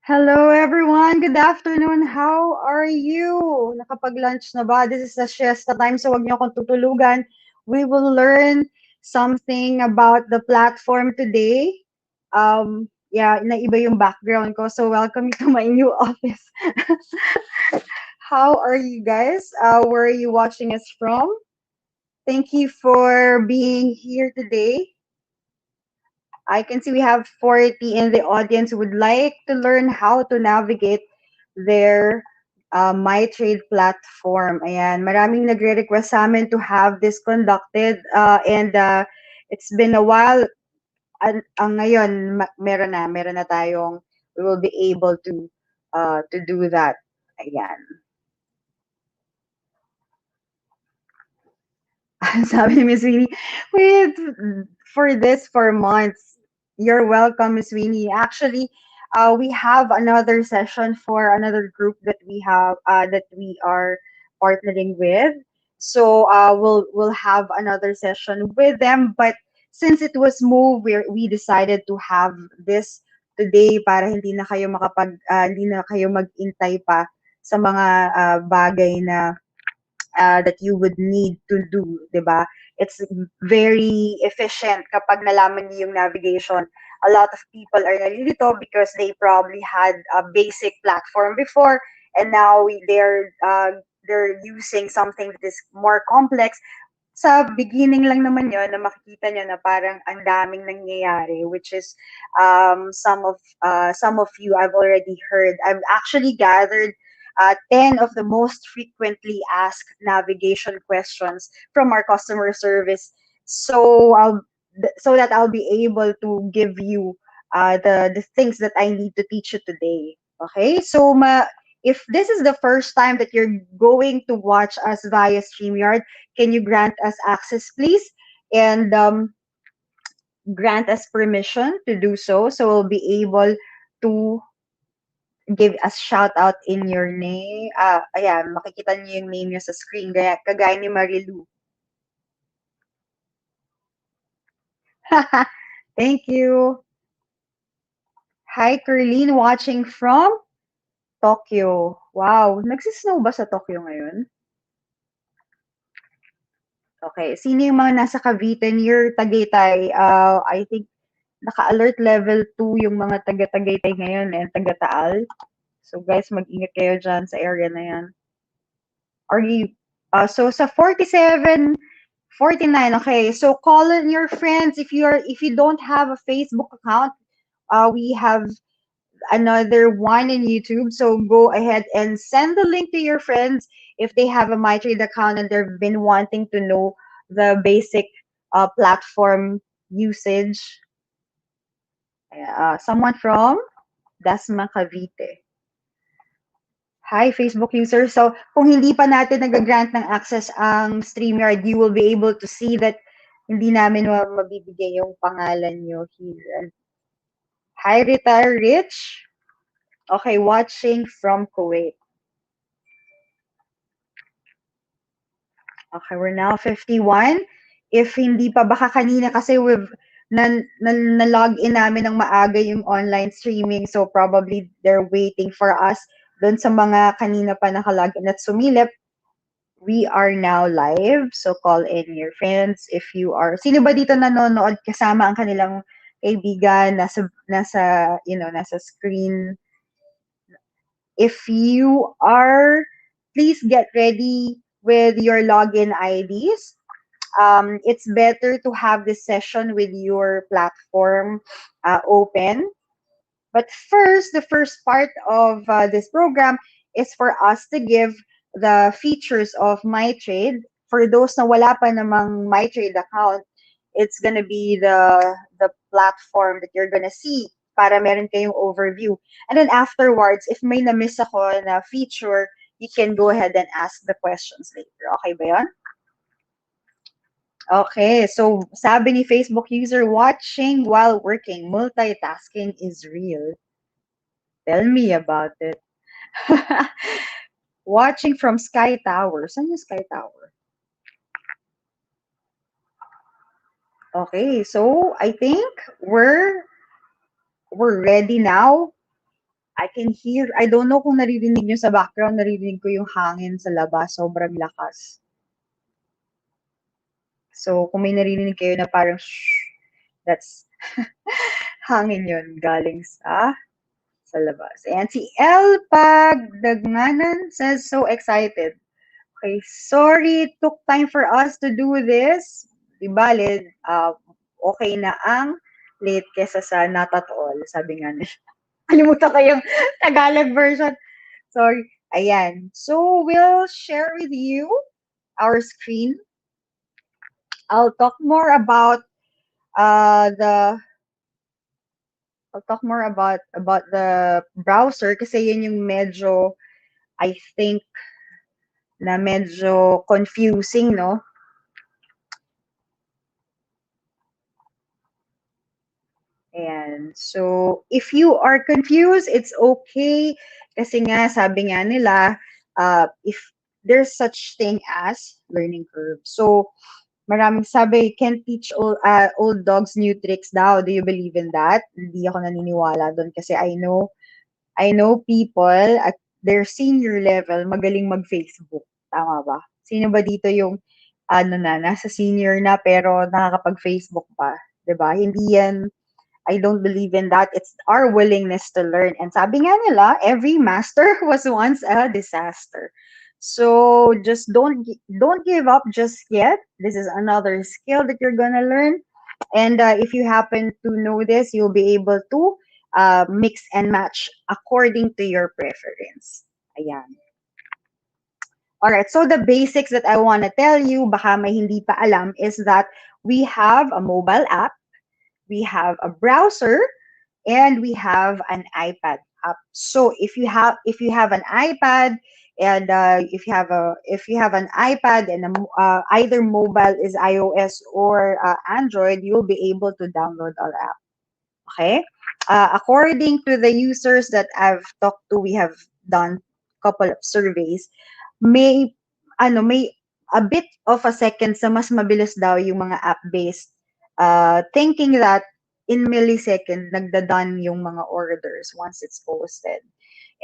Hello everyone, good afternoon. How are you? Nakapag-lunch na ba? This is the siesta time, so wag niyo akong tutulugan. We will learn something about the platform today. Yeah, naiba yung background ko. So welcome to my new office. How are you guys? Where are you watching us from? Thank you for being here today. I can see we have 40 in the audience who would like to learn how to navigate their MyTrade platform. Ayan, maraming nagre-request sa amin to have this conducted and it's been a while. Ang ngayon, meron na tayong, we will be able to do that. Ayan. Sabi ni Miss Winnie, wait, for this for months. You're welcome, Miss Winnie. Actually, we have another session for another group that we are partnering with. So we'll have another session with them. But since it was moved, we decided to have this today para hindi na kayo mag-intay pa sa mga bagay na that you would need to do, 'di ba? It's very efficient kapag nalaman niyo yung navigation. A lot of people are nalilito because they probably had a basic platform before and now they're using something that is more complex. Sa beginning lang naman yon na makikita niyo na parang ang daming nangyayari, which is some of you I've already heard. I've actually gathered 10 of the most frequently asked navigation questions from our customer service. So so that I'll be able to give you the things that I need to teach you today. Okay, so if this is the first time that you're going to watch us via StreamYard, can you grant us access, please? And grant us permission to do so. So we'll be able to give us shout out in your name. Ayan, makikita niyo yung name niyo sa screen. Kagaya ni Marilu. Thank you. Hi, Curleen, watching from Tokyo. Wow, nagsisnow ba sa Tokyo ngayon? Okay, sino yung mga nasa Cavite near Tagaytay? I think naka-alert level 2 yung mga taga-Tagaytay ngayon and taga-Taal. So guys, mag-ingat kayo dyan sa area na yan. Are you, so sa 47, 49, okay. So call in your friends if you don't have a Facebook account. We have another one in YouTube. So go ahead and send the link to your friends if they have a MyTrade account and they've been wanting to know the basic platform usage. Someone from Dasma Cavite. Hi, Facebook user. So, kung hindi pa natin nag-grant ng access ang StreamYard, you will be able to see that hindi namin mabibigay yung pangalan nyo here. Hi, Retire Rich. Okay, watching from Kuwait. Okay, we're now 51. If hindi pa, baka kanina kasi na-log in namin ng maaga yung online streaming. So, probably they're waiting for us. Doon sa mga kanina pa nakalog in at sumilip, we are now live. So, call in your friends if you are. Sino ba dito nanonood kasama ang kanilang kaibigan nasa screen? If you are, please get ready with your login IDs. It's better to have this session with your platform open. But first, the first part of this program is for us to give the features of MyTrade. For those na wala pa namang MyTrade account, it's gonna be the platform that you're gonna see para meron kayong overview. And then afterwards, if may na-miss ako na feature, you can go ahead and ask the questions later. Okay ba yun? Okay, so sabi ni Facebook user, watching while working, multitasking is real. Tell me about it. Watching from Sky Tower. Saan yung Sky Tower? Okay, so I think we're ready now. I can hear, I don't know kung naririnig nyo sa background, naririnig ko yung hangin sa labas, sobrang lakas. So, kung may naririnig kayo na parang shh, that's hangin yun galing sa labas. And si El Pagdagnanan says, so excited. Okay, sorry it took time for us to do this. Di bale, okay na ang late kesa sa not at all, sabi nga nila. Kalimutan ko yung Tagalog version. Sorry. Ayan. So, we'll share with you our screen. I'll talk more about the I'll talk more about the browser kasi yun yung medyo I think na medyo confusing, no? Ayan. So, if you are confused, it's okay. Kasi nga, sabi nga nila, if there's such thing as learning curve. So, maraming sabi, can't teach old dogs new tricks daw. Do you believe in that? Hindi ako naniniwala doon kasi I know people at their senior level magaling mag-Facebook. Tama ba? Sino ba dito yung nasa senior na pero nakakapag-Facebook pa? 'Di ba? Hindi yan I don't believe in that. It's our willingness to learn. And sabi nga nila, every master was once a disaster. So just don't give up just yet. This is another skill that you're gonna learn. And if you happen to know this, you'll be able to mix and match according to your preference. Ayan. Alright, so the basics that I want to tell you, baka may hindi pa alam, is that we have a mobile app, we have a browser, and we have an iPad app. So if you have an iPad and if you have an iPad and either mobile is iOS or Android, you'll be able to download our app. Okay. According to the users that I've talked to, we have done couple of surveys. May a bit of a second sa mas mabilis daw yung mga app-based, thinking that in millisecond nagda-done yung mga orders once it's posted.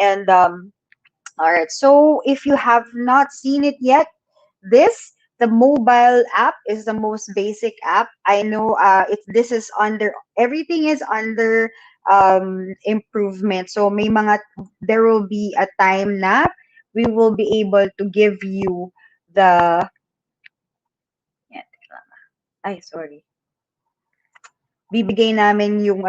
And all right, so if you have not seen it yet, the mobile app is the most basic app. I know this is under everything is under improvement. So there will be a time na we will be able to give you the yeah, ay sorry. Bibigay namin yung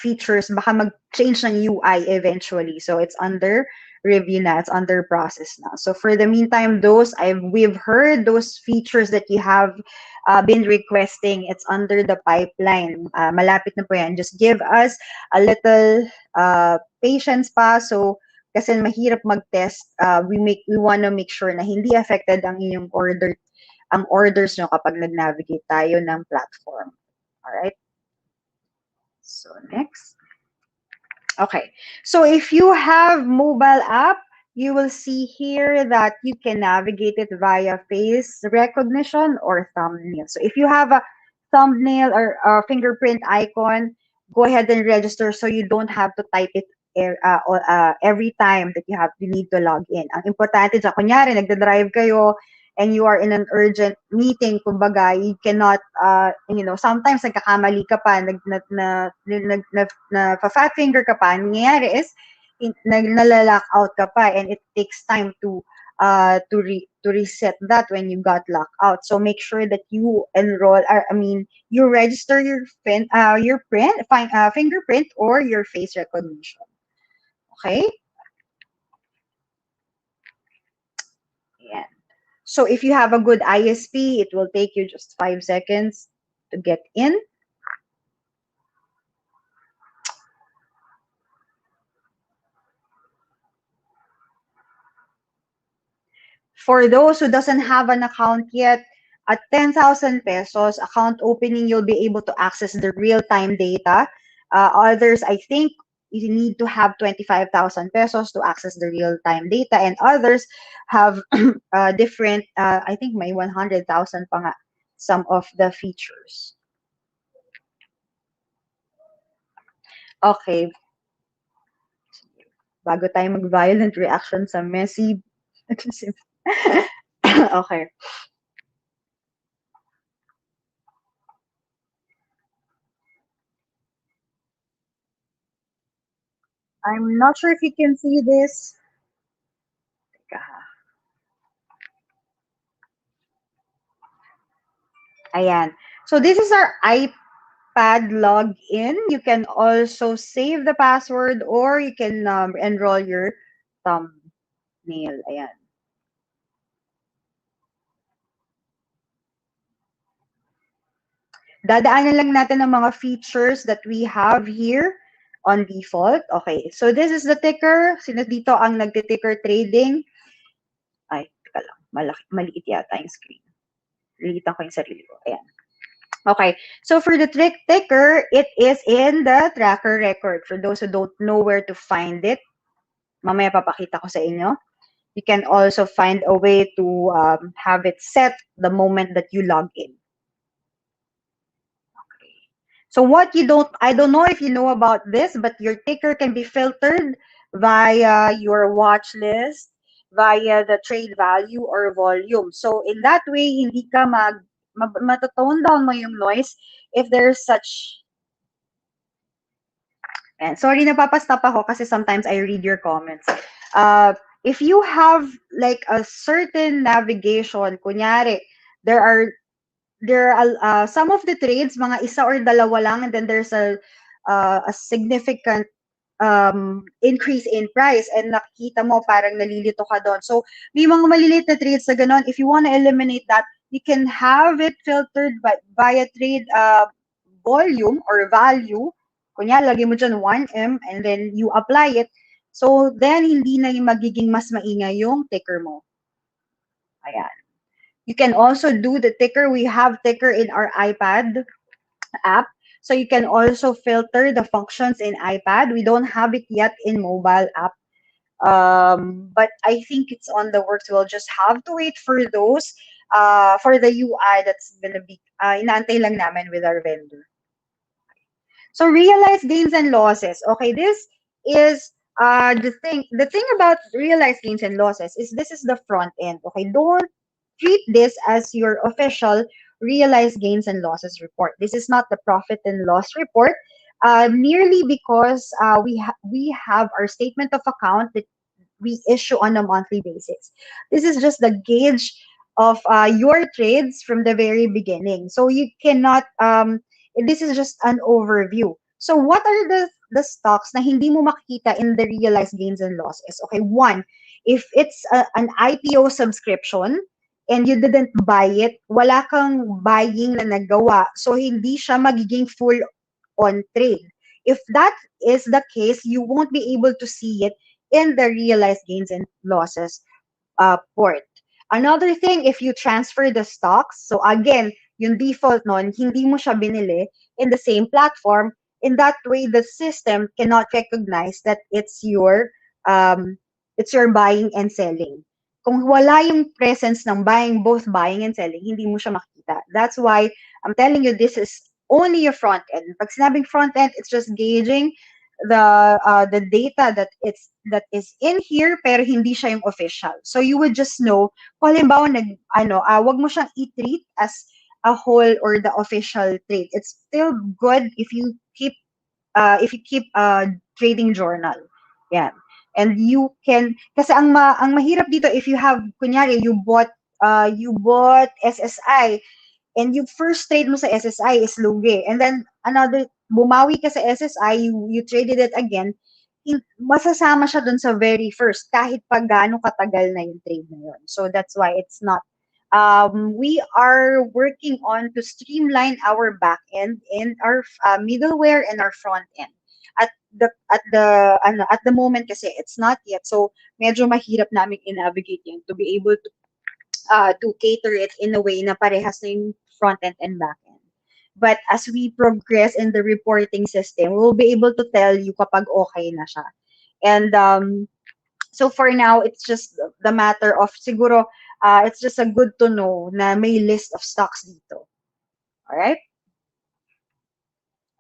features, baka mag-change ng UI eventually. So it's under review na, it's under process now. So for the meantime, we've heard those features that you have been requesting, it's under the pipeline. Malapit na po yan. Just give us a little patience pa. So kasi mahirap mag-test, we want to make sure na hindi affected ang orders nyo kapag nag-navigate tayo ng platform. Alright? So next. Okay. So if you have mobile app, you will see here that you can navigate it via face recognition or thumbnail. So if you have a thumbnail or a fingerprint icon, go ahead and register so you don't have to type it every time that you need to log in. Ang importante dyan, kunyari, nagda-drive kayo, and you are in an urgent meeting, kumbaga, you cannot, sometimes nagkakamali ka pa, fat finger ka pa, nangyayari is, nalalock out ka pa, and it takes time to reset that when you got locked out. So make sure that you you register your fingerprint or your face recognition. Okay? Yeah. So if you have a good ISP, it will take you just 5 seconds to get in. For those who doesn't have an account yet, at 10,000 pesos account opening, you'll be able to access the real-time data. Others, I think, you need to have 25,000 pesos to access the real-time data, and others have different, I think may 100,000 pa nga, some of the features. Okay. bago tayo mag-violent reaction sa messy. Okay. I'm not sure if you can see this. Teka ha. Ayan. So this is our iPad login. You can also save the password or you can enroll your thumbnail. Ayan. Dadaanan lang natin ang mga features that we have here on default. Okay, so this is the ticker. Sino dito ang nagti-ticker trading? Ay, teka lang. Maliit yata yung screen. Lilitan ko yung sarili ko. Ayan. Okay, so for the ticker, it is in the tracker record. For those who don't know where to find it, mamaya papakita ko sa inyo. You can also find a way to have it set the moment that you log in. So what you don't, I don't know if you know about this, but your ticker can be filtered via your watch list, via the trade value or volume. So in that way, hindi ka matatone down mo yung noise if there's such. And sorry, napapastop ako kasi sometimes I read your comments. If you have like a certain navigation, kunyari, there are some of the trades mga isa or dalawa lang, and then there's a significant increase in price and nakikita mo parang nalilito ka doon. So may mga maliliit na trades na ganon. If you want to eliminate that, you can have it filtered via trade volume or value. Kunya, lagay mo dyan 1M and then you apply it. So then hindi na yung magiging mas maingay yung ticker mo. Ayan. You can also do the ticker. We have ticker in our iPad app. So you can also filter the functions in iPad. We don't have it yet in mobile app. But I think it's on the works. We'll just have to wait for those for the UI that's gonna be inaantay lang namin with our vendor. So realized gains and losses. Okay, this is the thing. The thing about realized gains and losses is this is the front end. Okay, don't treat this as your official realized gains and losses report. This is not the profit and loss report. Merely because we have our statement of account that we issue on a monthly basis. This is just the gauge of your trades from the very beginning. So you cannot, this is just an overview. So what are the stocks na hindi mo makikita in the realized gains and losses? Okay, one, if it's an IPO subscription and you didn't buy it, wala kang buying na nagawa. So hindi siya magiging full on trade. If that is the case, you won't be able to see it in the realized gains and losses port. Another thing, if you transfer the stocks, so again, yung default nun, hindi mo siya binili in the same platform. In that way, the system cannot recognize that it's your buying and selling. Kung wala yung presence ng both buying and selling, hindi mo siya makita. That's why I'm telling you, this is only your front end. Pag sinabing front end, it's just gauging the data that is in here pero hindi siya yung official. So you would just know kung halimbawa wag mo siyang i-treat as a whole or the official trade. It's still good if you keep a trading journal. Yeah. And you can kasi ang mahirap dito if you have kunyari you bought SSI and yung first trade mo sa SSI is lugi. And then, bumawi ka sa SSI, you traded it again, masasama siya dun sa very first, kahit pa gaano katagal na yung trade na yun. So, that's why it's not. We are working on to streamline our back end and our middleware and our front end. At the moment kasi it's not yet. So, medyo mahirap namin i-navigate yun to be able to cater it in a way na parehas na yung front end and back end. But as we progress in the reporting system, we'll be able to tell you kapag okay na siya. And so for now, it's just the matter of siguro, it's just a good to know na may list of stocks dito. Alright?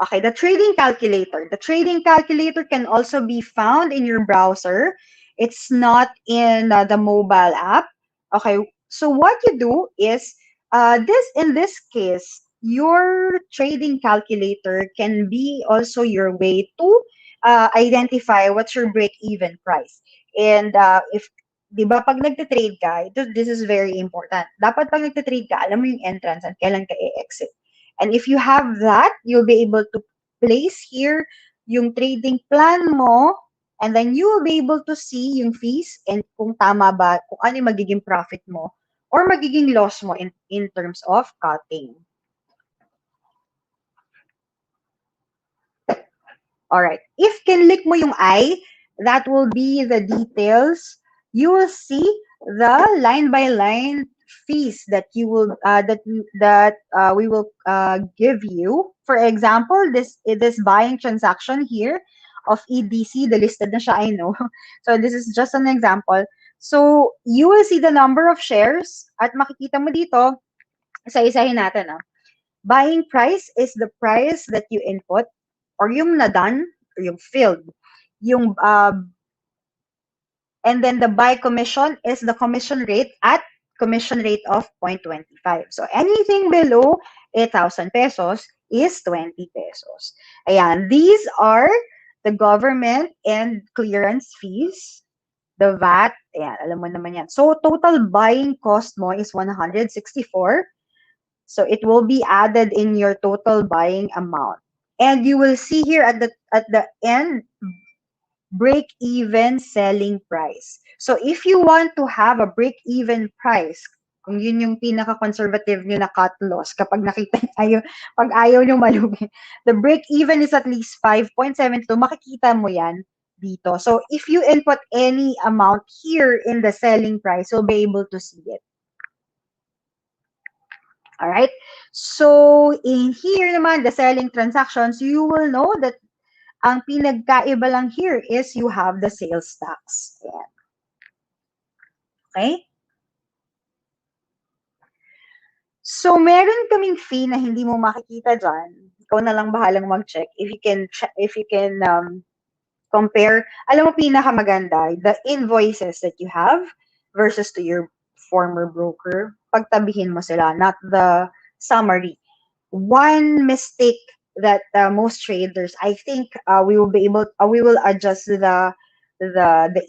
Okay, the trading calculator. The trading calculator can also be found in your browser. It's not in the mobile app. Okay, so what you do is this in this case, your trading calculator can be also your way to identify what's your break-even price. And if 'di ba pag nagte-trade ka, this is very important. Dapat pag nagte-trade ka, alam mo yung entrance at kailan ka i-exit. And if you have that, you'll be able to place here yung trading plan mo, and then you will be able to see yung fees and kung tama ba, kung ano yung magiging profit mo or magiging loss mo in terms of cutting. Alright. If kinlik mo yung I, that will be the details. You will see the line by line fees that you will we will give you. For example, this buying transaction here of EDC, the listed na siya, I know. So this is just an example. So you will see the number of shares at makikita mo dito, isa-isahin natin. Buying price is the price that you input or yung na-done or yung filled. Yung, and then the buy commission is the commission rate at commission rate of 0.25. So anything below 8,000 pesos is 20 pesos. Ayan, these are the government and clearance fees. The VAT, ayan, alam mo naman yan. So total buying cost mo is 164. So it will be added in your total buying amount. And you will see here at the end, break-even selling price. So if you want to have a break-even price, kung yun yung pinaka-conservative nyo na cut loss, kapag nakita ayaw, pag ayaw nyo malugi, the break-even is at least 5.72, makikita mo yan dito. So if you input any amount here in the selling price, you'll be able to see it. All right. So in here naman, the selling transactions, you will know that ang pinagkaiba lang here is you have the sales tax. Ayan. Okay? So meron kaming fee na hindi mo makikita dyan. Ikaw na lang bahalang mag-check. If you can compare, alam mo pinakamaganda, the invoices that you have versus to your former broker, pagtabihin mo sila, not the summary. One mistake that most traders, I think, we will adjust the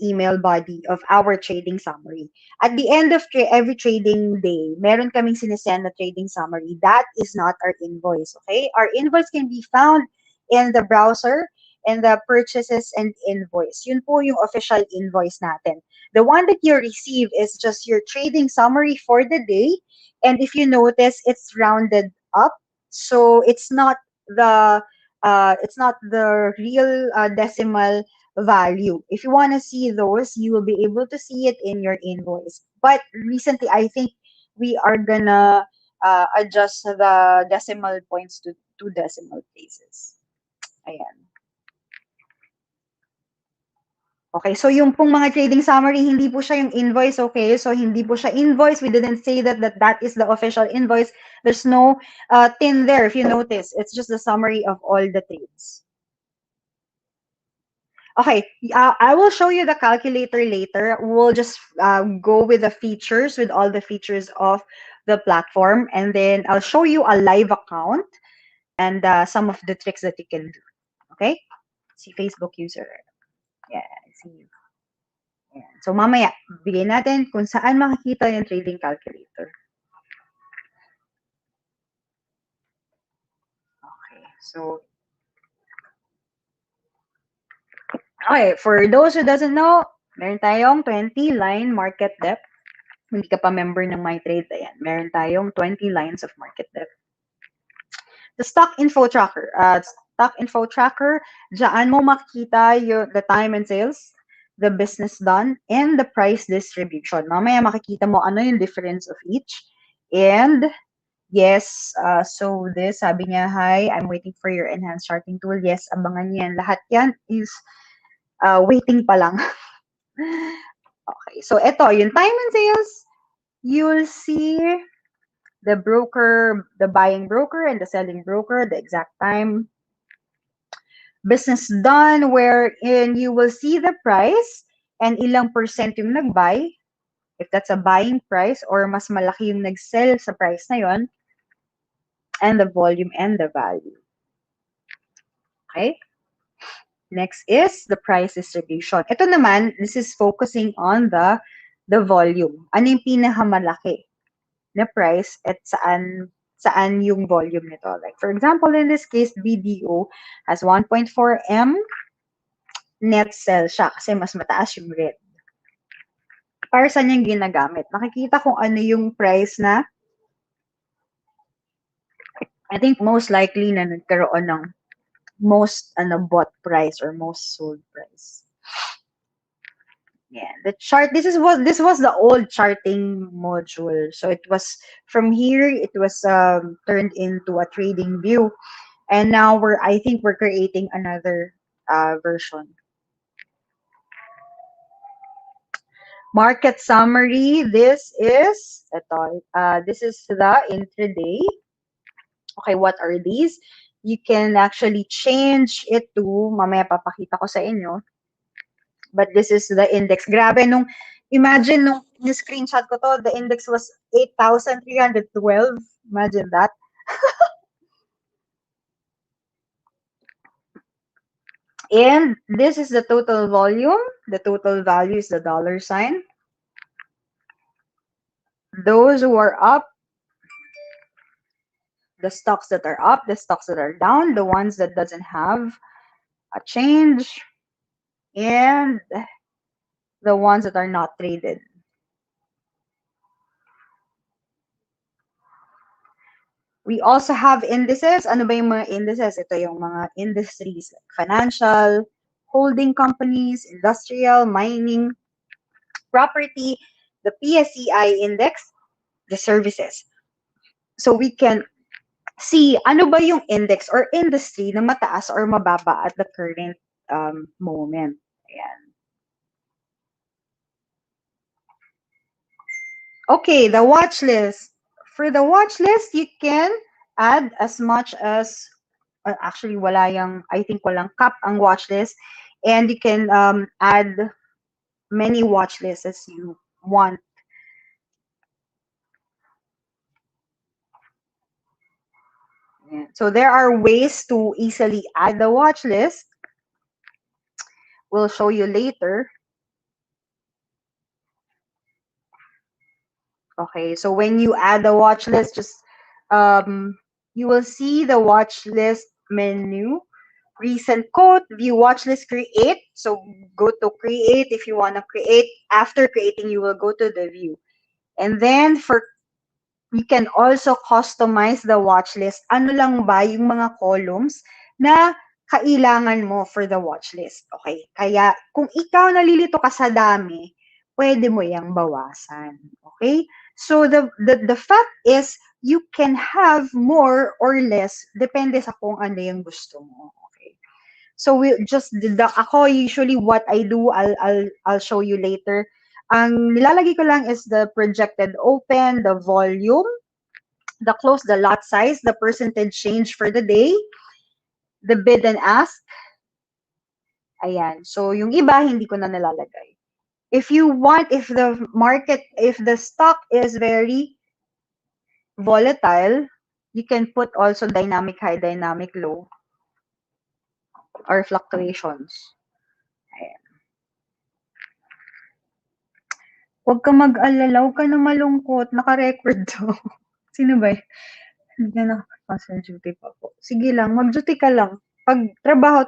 email body of our trading summary. At the end of every trading day, meron kaming sinesend na trading summary. That is not our invoice, okay? Our invoice can be found in the browser and the purchases and invoice. Yun po yung official invoice natin. The one that you receive is just your trading summary for the day. And if you notice, it's rounded up. So it's not the real decimal value. If you want to see those, you will be able to see it in your invoice. But recently, I think we are gonna adjust the decimal points to two decimal places. Ayan. Okay, so yung pong mga trading summary, hindi po siya yung invoice, okay? So hindi po siya invoice. We didn't say that is the official invoice. There's no tin there, if you notice. It's just the summary of all the trades. Okay, I will show you the calculator later. We'll just go with the features, with all the features of the platform, and then I'll show you a live account and some of the tricks that you can do. Okay? See Facebook user. Yeah, I see you. Ayan. So mamaya, bigay natin kung saan makikita yung trading calculator. Okay, so okay, for those who doesn't know, meron tayong 20 line market depth. Hindi ka pa member ng MyTrade, ayan. Meron tayong 20 lines of market depth. The stock info tracker. Diyan mo makikita the time and sales, the business done, and the price distribution. Mamaya makikita mo ano yung difference of each. And yes, so this, sabi niya, hi, I'm waiting for your enhanced charting tool. Yes, abangan niyo yan. Lahat yan is waiting pa lang. Okay, so ito, yung time and sales, you'll see the broker, the buying broker and the selling broker, the exact time. business done wherein you will see the price and ilang percent yung nag-buy, if that's a buying price, or mas malaki yung nag-sell sa price na yon, and the volume and the value. Okay? Next is the price distribution. Ito naman, this is focusing on the volume. Ano yung pinakamalaki na price at saan yung volume nito. Like for example, in this case, BDO has 1.4 M net sell siya kasi mas mataas yung red. Para saan yung ginagamit? Nakikita kung ano yung price na I think most likely na nagkaroon ng most bought price or most sold price. Yeah, the chart. This was the old charting module. So it was from here. It was turned into a trading view, and now I think we're creating another version. Market summary. This is the intraday. Okay, what are these? You can actually change it to, mamaya papakita ko sa inyo. But this is the index. Grabe, imagine nung screenshot ko to, the index was 8,312. Imagine that. And this is the total volume. The total value is the dollar sign. Those who are up, the stocks that are up, the stocks that are down, the ones that doesn't have a change, and the ones that are not traded. We also have indices. Ano ba yung mga indices? Ito yung mga industries like financial, holding companies, industrial, mining, property, the PSEI index, the services. So we can see ano ba yung index or industry na mataas or mababa at the current moment. Ayan. Okay, the watch list. For the watch list, you can add as much as actually I think walang cap ang watch list, and you can add many watch lists as you want. Yeah. So there are ways to easily add the watch list. We'll show you later. Okay, so when you add the watch list, just you will see the watch list menu, recent quote, view watch list, create. So go to create if you want to create. After creating, you will go to the view. And then you can also customize the watch list. Ano lang ba yung mga columns na kailangan mo for the watch list. Okay, kaya kung ikaw nalilito ka sa dami, pwede mo yang bawasan. Okay? So the fact is you can have more or less depende sa kung ano yung gusto mo. Okay. So we just ako usually what I do I'll show you later. Ang nilalagay ko lang is the projected open, the volume, the close, the lot size, the percentage change for the day, the bid and ask. Ayan. So yung iba hindi ko na nilalagay. If you want, if the stock is very volatile, you can put also dynamic high, dynamic low, or fluctuations. Ayan. Huwag ka mag-alala, huwag ka na malungkot, naka-record to. Sino ba yun? Hindi na naka-cancel duty pa po. Sige lang, mag-duty ka lang. Pag trabaho.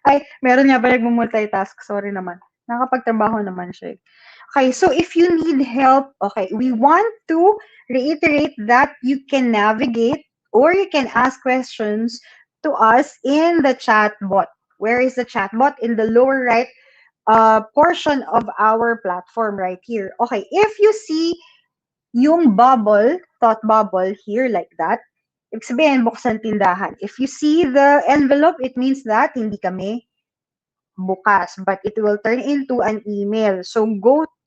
Ay, meron nga ba nagmo-multitask? Sorry naman. Nakapagtrabaho naman siya. Okay, so if you need help, okay, we want to reiterate that you can navigate or you can ask questions to us in the chat bot. Where is the chat bot? In the lower right portion of our platform right here. Okay, if you see yung thought bubble here like that, ibig sabihin, buksan tindahan. If you see the envelope, it means that hindi kami bukas, but it will turn into an email. So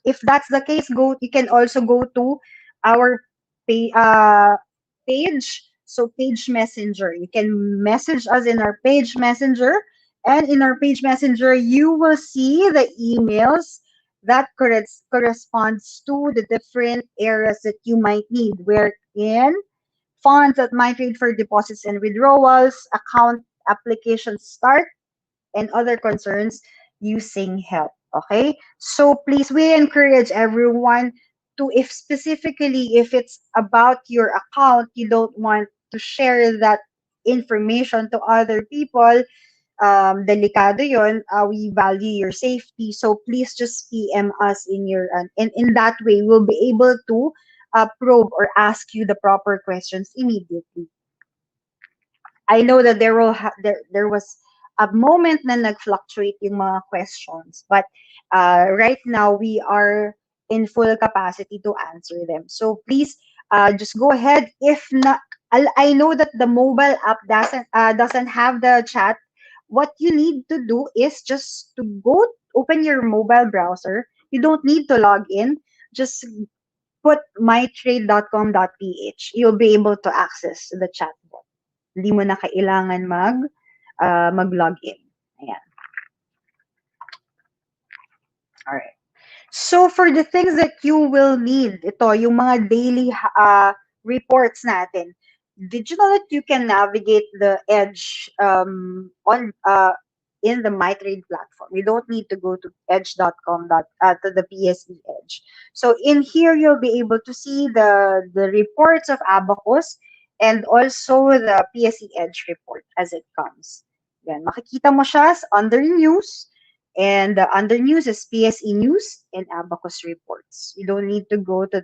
if that's the case, you can also go to our page. So page messenger, you can message us in our page messenger, and in our page messenger, you will see the emails that corresponds to the different areas that you might need, wherein funds at MyTrade for deposits and withdrawals, account application start, and other concerns using help. Okay? So please, we encourage everyone to, if specifically if it's about your account, you don't want to share that information to other people, delikado yon. We value your safety. So please just PM us in your, and in that way, we'll be able to probe or ask you the proper questions immediately. I know that there was a moment na nag-fluctuate yung mga questions, but right now we are in full capacity to answer them. So please just go ahead. If not, I know that the mobile app doesn't have the chat. What you need to do is just to go open your mobile browser. You don't need to log in. Just put mytrade.com.ph. You'll be able to access the chat. Hindi mo na kailangan mag-login. Ayan. Alright. So for the things that you will need, ito, yung mga daily reports natin. Did you know that you can navigate the Edge on in the MyTrade platform? You don't need to go to edge.com to the PSE Edge. So in here, you'll be able to see the reports of Abacus and also the PSE Edge report as it comes. Yan, makikita mo siya under news. And under news is PSE News and Abacus reports. You don't need to go to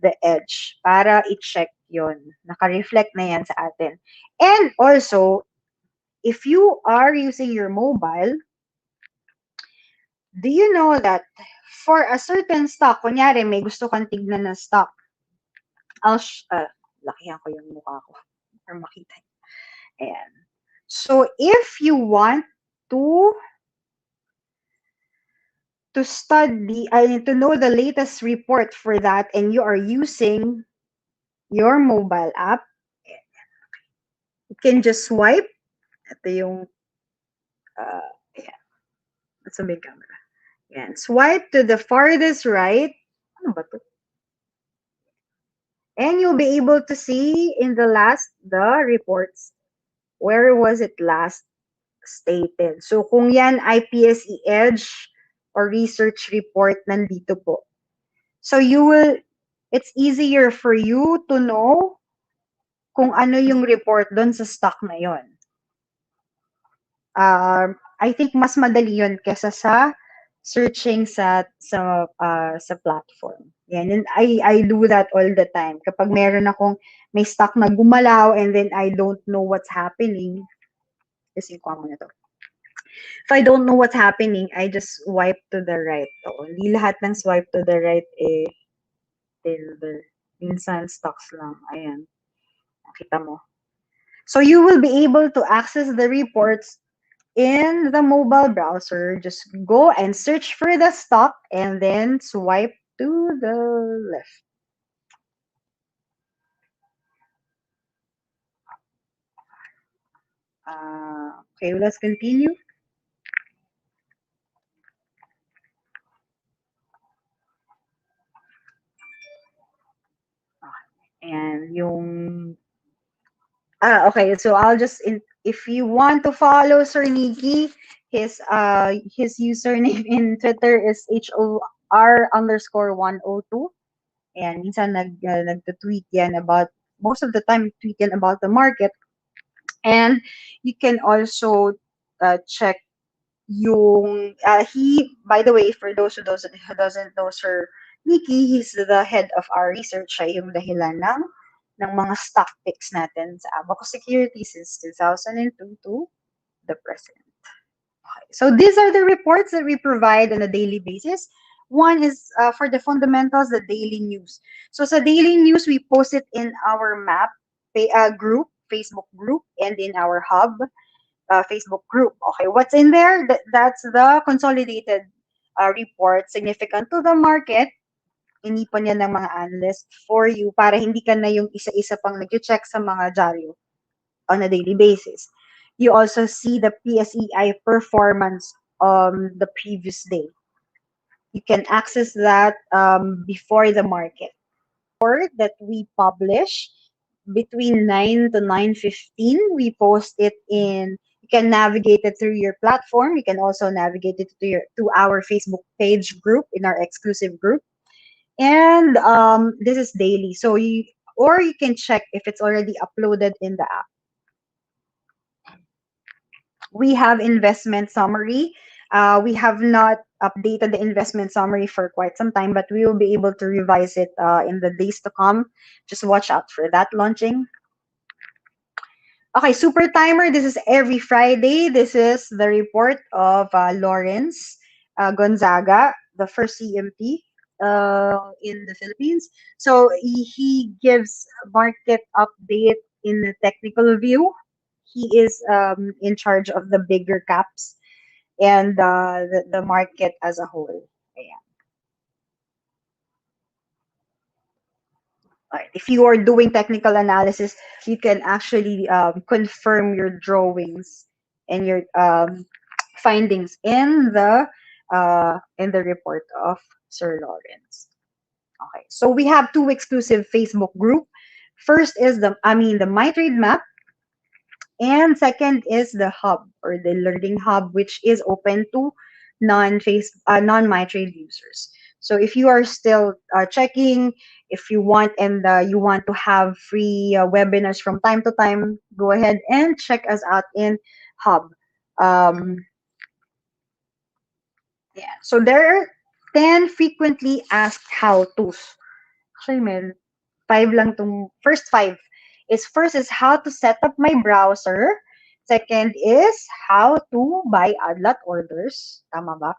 the Edge para i-check yon. Naka-reflect na yan sa atin. And also, if you are using your mobile, do you know that for a certain stock, kunyari may gusto kang tignan na stock, lakihan ko yung mukha ko para makita. Ayan. So, if you want to study, to know the latest report for that, and you are using your mobile app, you can just swipe. Ito yung, yeah, that's a big camera. Yeah, swipe to the farthest right. Ano ba to? And you'll be able to see in the reports, where was it last stated. So kung yan IPSE Edge or research report, nandito po. So it's easier for you to know kung ano yung report doon sa stock na yon. I think mas madali yon kesa sa searching sa platform. Yan. And I do that all the time. Kapag meron akong may stock na gumalaw and then I don't know what's happening, kasi ko mo na to. If I don't know what's happening, I just swipe to the right. Hindi lahat ng swipe to the right minsan stocks lang. Ayan. Nakita mo. So you will be able to access the reports in the mobile browser. Just go and search for the stock and then swipe to the left. Okay, let's continue. And yung okay, so I'll just if you want to follow Sir Nikki, his username in Twitter is HOR_102. And minsan nag-tweet yan about, most of the time tweet yan about the market. And you can also check yung he, by the way, for those who doesn't know Sir Nikki, he's the head of our research. Siya yung dahilan ng mga stock picks natin sa Abacus Securities since 2002 to the present. Okay. So these are the reports that we provide on a daily basis. One is for the fundamentals, the daily news. So sa daily news, we post it in our map group, Facebook group, and in our hub Facebook group. Okay, what's in there? That's the consolidated report significant to the market inipon yan ng mga analyst for you para hindi ka na yung isa-isa pang nag-check sa mga dyaryo on a daily basis. You also see the PSEI performance on the previous day. You can access that before the market. Or that we publish between 9 to 9:15. We post it in, you can navigate it through your platform. You can also navigate it to our Facebook page group, in our exclusive group. And this is daily. So you can check if it's already uploaded in the app. We have investment summary. We have not updated the investment summary for quite some time, but we will be able to revise it in the days to come. Just watch out for that launching. Okay, Super Timer. This is every Friday. This is the report of Lawrence Gonzaga, the first CMT in the Philippines. So he gives market update in the technical view. He is in charge of the bigger caps and the market as a whole. Ayan. Alright. If you are doing technical analysis, you can actually confirm your drawings and your findings in the report of Sir Lawrence. Okay, so we have two exclusive Facebook group. First is the MyTrade map. And second is the hub, or the learning hub, which is open to non-MyTrade users. So if you are still checking, if you want, and you want to have free webinars from time to time, go ahead and check us out in hub. Um, yeah. So there are 10 frequently asked how-tos. Actually, may five lang tong first five. First is how to set up my browser. Second is how to buy ad lot orders. Tama ba?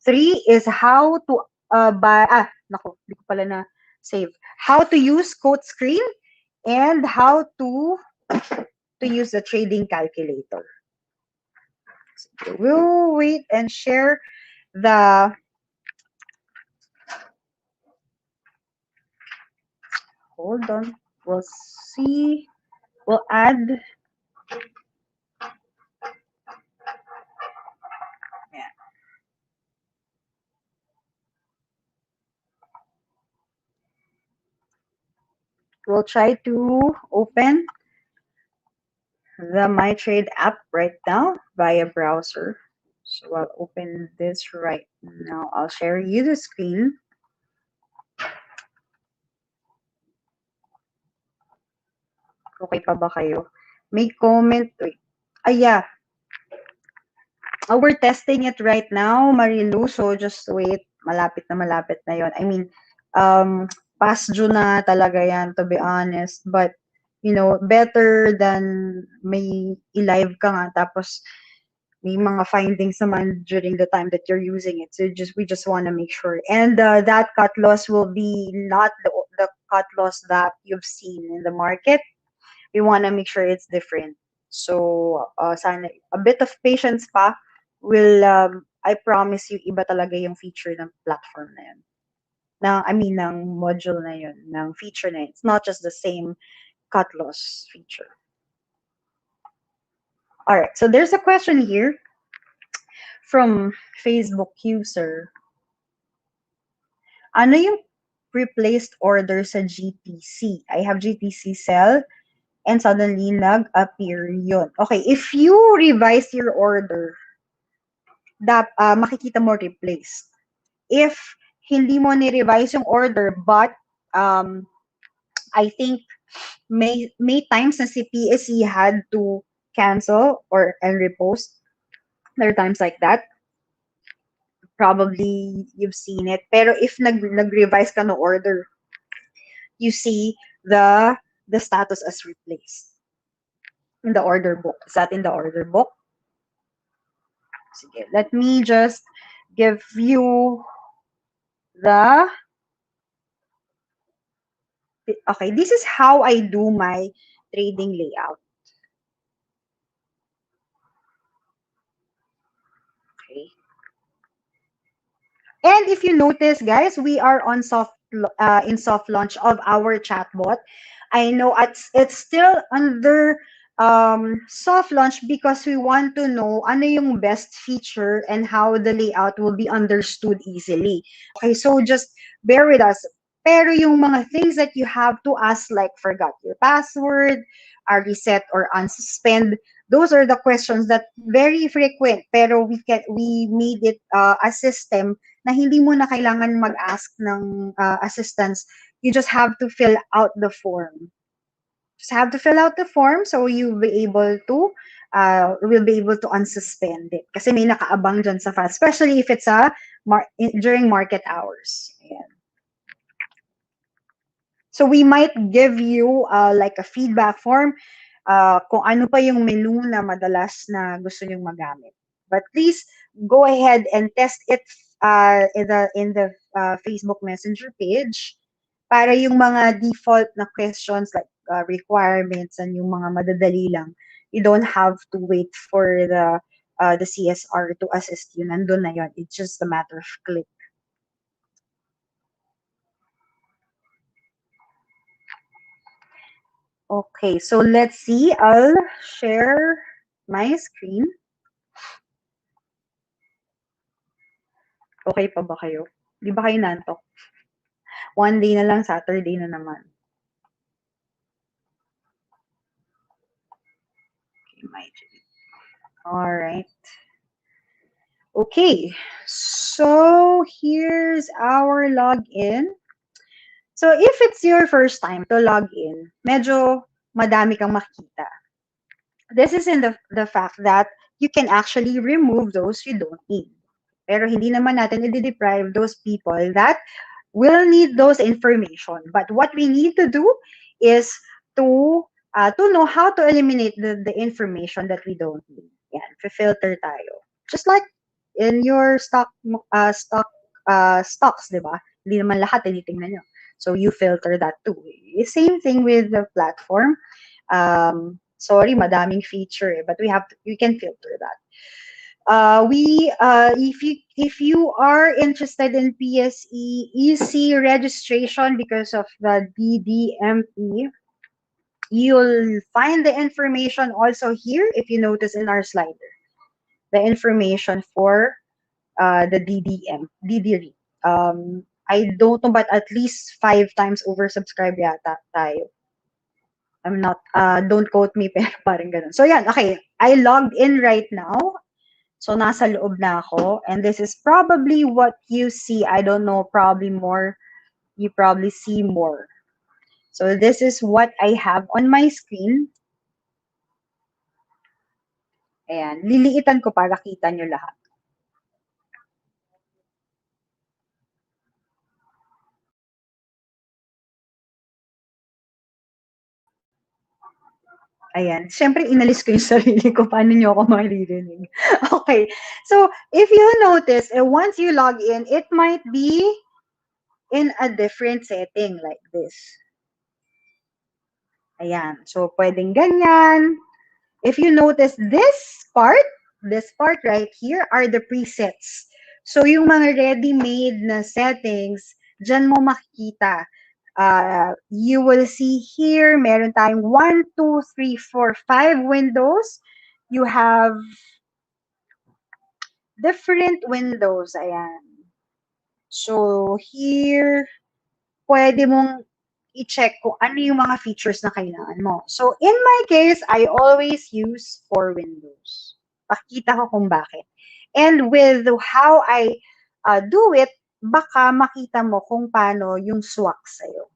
Three is how to buy, nako, hindi ko pala na save. How to use quote screen and how to use the trading calculator. So we'll wait and share the, hold on, we'll see, we'll add, yeah. We'll try to open the MyTrade app right now via browser. So I'll open this right now. I'll share you the screen. Okay pa ba kayo? May comment. Wait. Yeah. We're testing it right now, Marilu. So just wait. Malapit na yon. I mean, past June na talaga yan, to be honest. But, better than may i-live ka nga, tapos may mga findings naman during the time that you're using it. So we just want to make sure. And that cut loss will be not the cut loss that you've seen in the market. We want to make sure it's different. So sana a bit of patience pa will I promise you iba talaga yung feature ng platform na yun. Ng module na yun, ng feature na yun. It's not just the same cut loss feature. All right, so there's a question here from Facebook user. Ano yung replaced order sa GTC? I have GTC sell and suddenly nag-appear yun. Okay, if you revise your order, makikita mo replaced. If hindi mo ni-revise yung order but I think may times na si PSE had to cancel and repost. There are times like that. Probably you've seen it. Pero if nag-revise ka no order, you see the status as replaced in the order book. Is that in the order book? Sige, let me just give you the, okay, this is how I do my trading layout. Okay. And if you notice, guys, we are on in soft launch of our chatbot. I know it's still under soft launch because we want to know ano yung best feature and how the layout will be understood easily. Okay, so just bear with us. Pero yung mga things that you have to ask, like forgot your password, reset or unsuspend, those are the questions that very frequent. Pero we made it a system na hindi mo na kailangan mag-ask ng assistance. You just have to fill out the form. Just have to fill out the form so you'll be able to unsuspend it. Kasi may nakaabang dyan sa file, especially if it's during market hours. Ayan. So we might give you like a feedback form kung ano pa yung menu na madalas na gusto nyong magamit. But please go ahead and test it in the Facebook Messenger page para yung mga default na questions like requirements and yung mga madadali lang, you don't have to wait for the CSR to assist you. Nandun na yun. It's just a matter of click. Okay, so let's see. I'll share my screen. Okay pa ba kayo? Di ba kayo nantok? One day na lang, Saturday na naman. Okay, MyTrade. All right. Okay, so here's our login. So if it's your first time to log in, medyo madami kang makikita. This is in the fact that you can actually remove those you don't need. Pero hindi naman natin i-deprive those people that will need those information. But what we need to do is to know how to eliminate the information that we don't need. Yan, filter tayo. Just like in your stocks, di ba? Hindi naman lahat tinitingnan nyo. So you filter that too. Same thing with the platform. Sorry, madaming feature, but we can filter that. If you are interested in PSE EC registration because of the DDME, you'll find the information also here if you notice in our slider. The information for the DDRE. I don't know, but at least 5 times oversubscribed yata tayo. I'm not, don't quote me, pero parang ganun. So yan, okay. I logged in right now. So nasa loob na ako. And this is probably what you see. I don't know, probably more. You probably see more. So this is what I have on my screen. Ayan. Liliitan ko para kita nyo lahat. Ayan. Siyempre, inalis ko yung sarili ko. Paano nyo ako maririnig? Okay. So, if you notice, once you log in, it might be in a different setting like this. Ayan. So, pwedeng ganyan. If you notice this part right here are the presets. So, yung mga ready-made na settings, dyan mo makikita. You will see here, meron tayong 1, 2, 3, 4, 5 windows. You have different windows. Ayan. So, here, pwede mong i-check kung ano yung mga features na kailangan mo. So, in my case, I always use 4 windows. Pakita ko kung bakit. And with how I do it, baka makita mo kung paano yung swak sa'yo.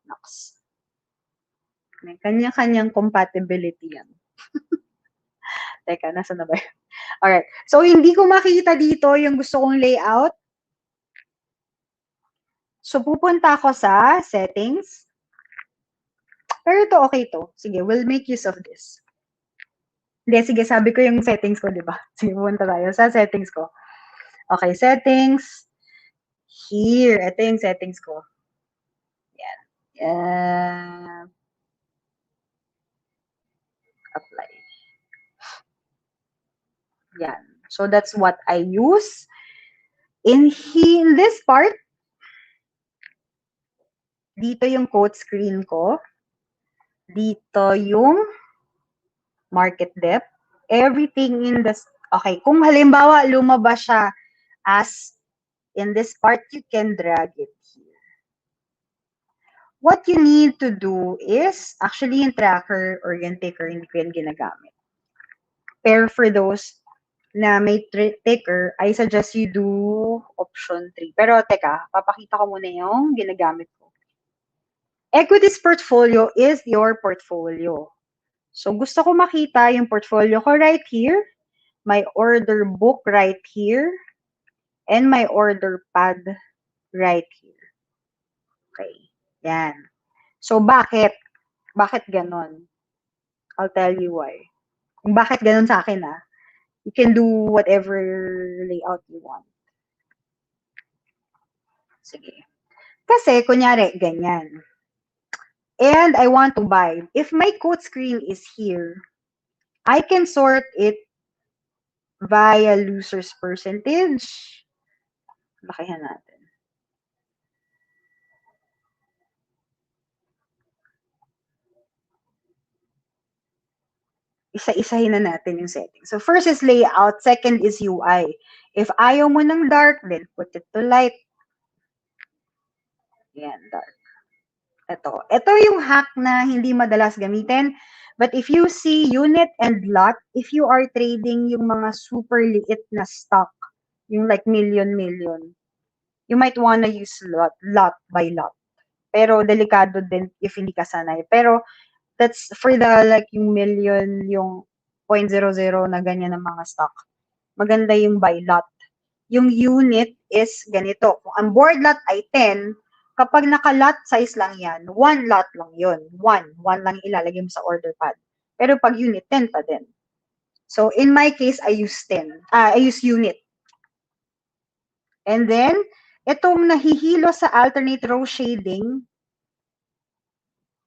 Nox. May kanya-kanyang compatibility yan. Teka, nasa na ba yun? Alright. So, hindi ko makita dito yung gusto kong layout. So, pupunta ako sa settings. Pero ito, okay to. Sige, we'll make use of this. Hindi, sige, sabi ko yung settings ko, di ba? Sige, pupunta tayo sa settings ko. Okay, settings. Here, ito yung settings ko. Yan. Apply. Yan. So, that's what I use. In this part, dito yung quote screen ko. Dito yung market depth. Everything in the... Okay, kung halimbawa lumabas siya as in this part, you can drag it here. What you need to do is, actually yung tracker or yung ticker, hindi ko yan ginagamit. Pero for those na may ticker, I suggest you do option 3. Pero teka, papakita ko muna yung ginagamit ko. Equities portfolio is your portfolio. So gusto ko makita yung portfolio ko right here, my order book right here, and my order pad right here. Okay, yan. So bakit? Bakit ganon? I'll tell you why. Kung bakit ganon sa akin you can do whatever layout you want. Sige. Kasi, kunyari, ganyan. And I want to buy. If my quote screen is here, I can sort it via loser's percentage. Lakihan natin. Isa-isahin na natin yung settings. So, first is layout. Second is UI. If ayaw mo ng dark, then put it to light. Yan, dark. Ito yung hack na hindi madalas gamitin. But if you see unit and lot, if you are trading yung mga super liit na stock, yung like million, you might wanna use lot by lot. Pero delikado din if hindi ka sanay. Pero that's for the like yung million, yung 0.00 na ganyan ng mga stock. Maganda yung by lot. Yung unit is ganito. Kung ang board lot ay 10, kapag naka-lot size lang yan, 1 lot lang yun. 1 lang ilalagay mo sa order pad. Pero pag unit, 10 pa din. So, in my case, I use 10. I use unit. And then, itong nahihilo sa alternate row shading,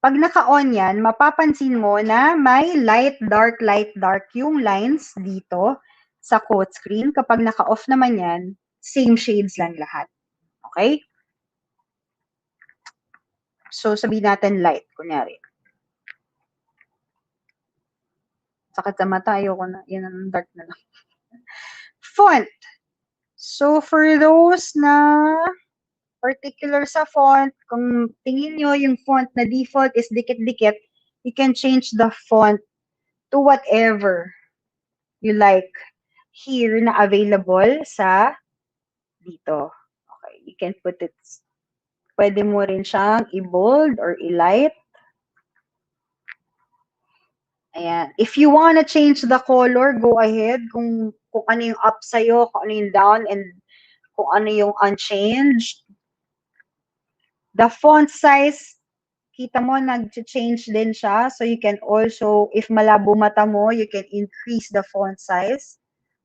pag naka-on yan, mapapansin mo na may light, dark yung lines dito sa quote screen. Kapag naka-off naman yan, same shades lang lahat. Okay? So, sabihin natin light, kunyari. Sakit sa mata, ayoko na. Yan ang dark na lang. Font. So, for those na particular sa font, kung tingin nyo yung font na default is dikit-dikit, you can change the font to whatever you like here na available sa dito. Okay, you can put it, pwede mo rin siyang i-bold or i-light. Ayan. If you wanna change the color, go ahead. Kung ano yung up sa'yo, kung ano yung down, and kung ano yung unchanged. The font size, kita mo, nag-change din siya. So you can also, if malabo mata mo, you can increase the font size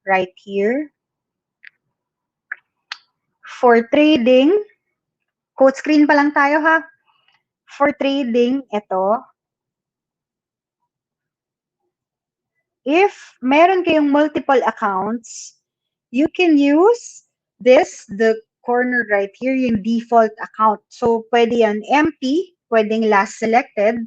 right here. For trading, quote screen pa lang tayo ha. For trading, ito. If meron kayong multiple accounts, you can use this, the corner right here, yung default account. So, pwede yan empty, pwedeng last selected,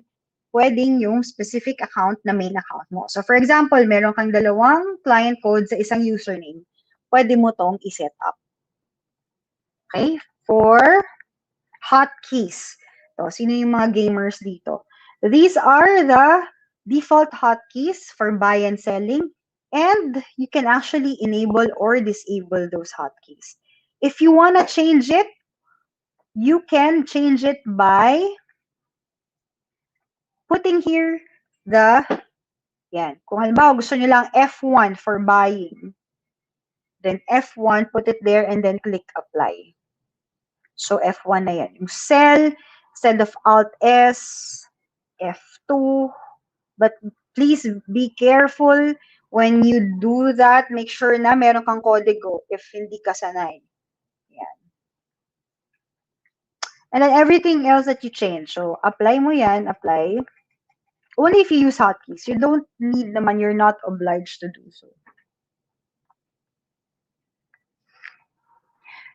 pwedeng yung specific account na main account mo. So, for example, meron kang dalawang client code sa isang username. Pwede mo tong i-set up. Okay? For hotkeys. So, sino yung mga gamers dito? These are the default hotkeys for buy and selling, and you can actually enable or disable those hotkeys. If you want to change it, you can change it by putting here the, yan. Kung halimbawa gusto nyo lang F1 for buying, then F1, put it there, and then click apply. So, F1 na yan. Yung sell, instead of Alt-S, F2, but please be careful when you do that. Make sure na meron kang kodigo if hindi ka sanay. Yan. And then everything else that you change. So, apply mo yan, apply. Only if you use hotkeys. You don't need naman, you're not obliged to do so.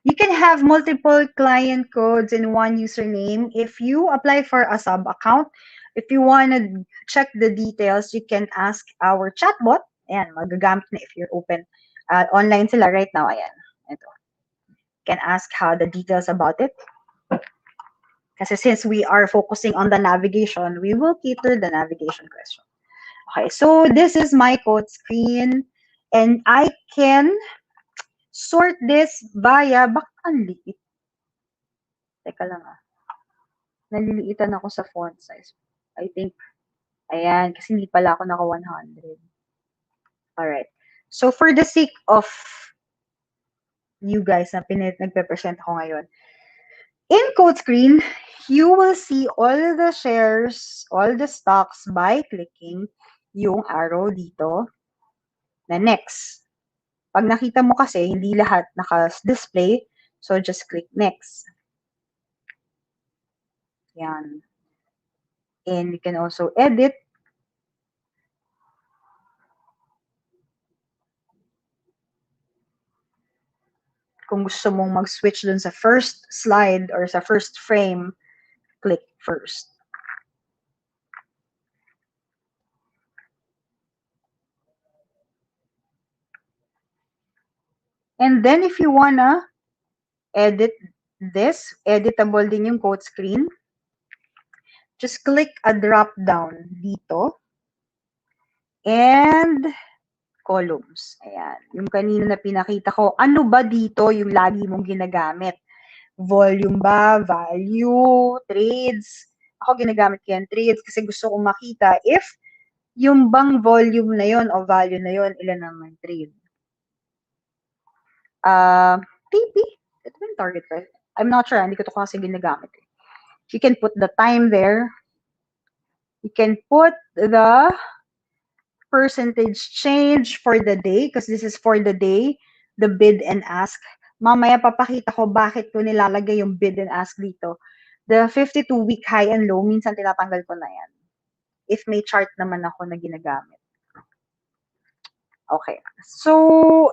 You can have multiple client codes in one username. If you apply for a sub account, if you want to check the details, you can ask our chatbot. Ayan, magagamit na if you're open. Online sila right now. Ayan. Ito. You can ask how the details about it. Kasi since we are focusing on the navigation, we will cater the navigation question. Okay, so this is my code screen. And I can sort this via, bakit ang liit? Teka lang naliliitan ako sa font size. I think, ayan, kasi hindi pala ako naka 100. Alright. So, for the sake of you guys na nagpe-present ako ngayon, in code screen, you will see all the shares, all the stocks by clicking yung arrow dito na next. Pag nakita mo kasi, hindi lahat naka-display, so just click next. Yan. And you can also edit. Kung gusto mong mag-switch dun sa first slide or sa first frame, click first. And then if you wanna edit this, editable din yung code screen, just click a drop down dito and columns. Ayan. Yung kanina na pinakita ko, ano ba dito yung lagi mong ginagamit? Volume ba? Value? Trades? Ako ginagamit ko yan trades kasi gusto kong makita if yung bang volume na yon o value na yon ilan naman trade. TP? Ito ba yung target price? I'm not sure. Hindi ko ito kasi ginagamit. You can put the time there. You can put the percentage change for the day because this is for the day, the bid and ask. Mamaya papakita ko bakit ko nilalagay yung bid and ask dito. The 52-week high and low, minsan tinatanggal ko na yan. If may chart naman ako na ginagamit. Okay. So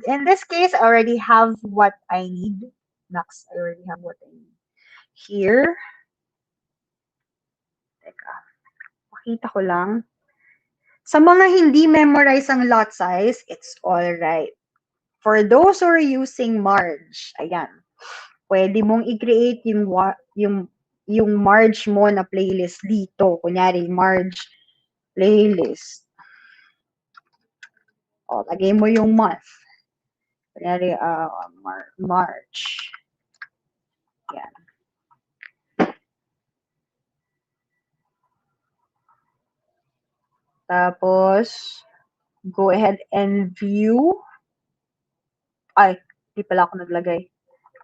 in this case, I already have what I need. Next, I already have what I need. Here. Teka. Pakita ko lang. Sa mga hindi memorize ang lot size, it's alright. For those who are using Marge, ayan, pwede mong i-create yung Marge mo na playlist dito. Kunyari, Marge playlist. O, lagay mo yung month. Kunyari, March. Yan. Tapos, go ahead and view. Ay, di pala ako naglagay.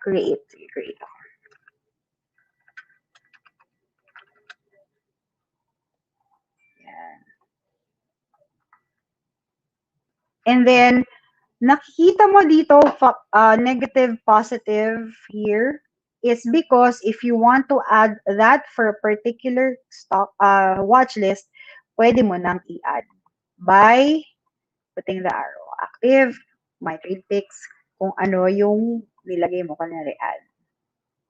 Create. Create ako. Yan. And then, nakikita mo dito, negative, positive here is because if you want to add that for a particular stock watch list, pwede mo nang i-add by putting the arrow. Active, MyTrade picks, kung ano yung nilagay mo kanari add.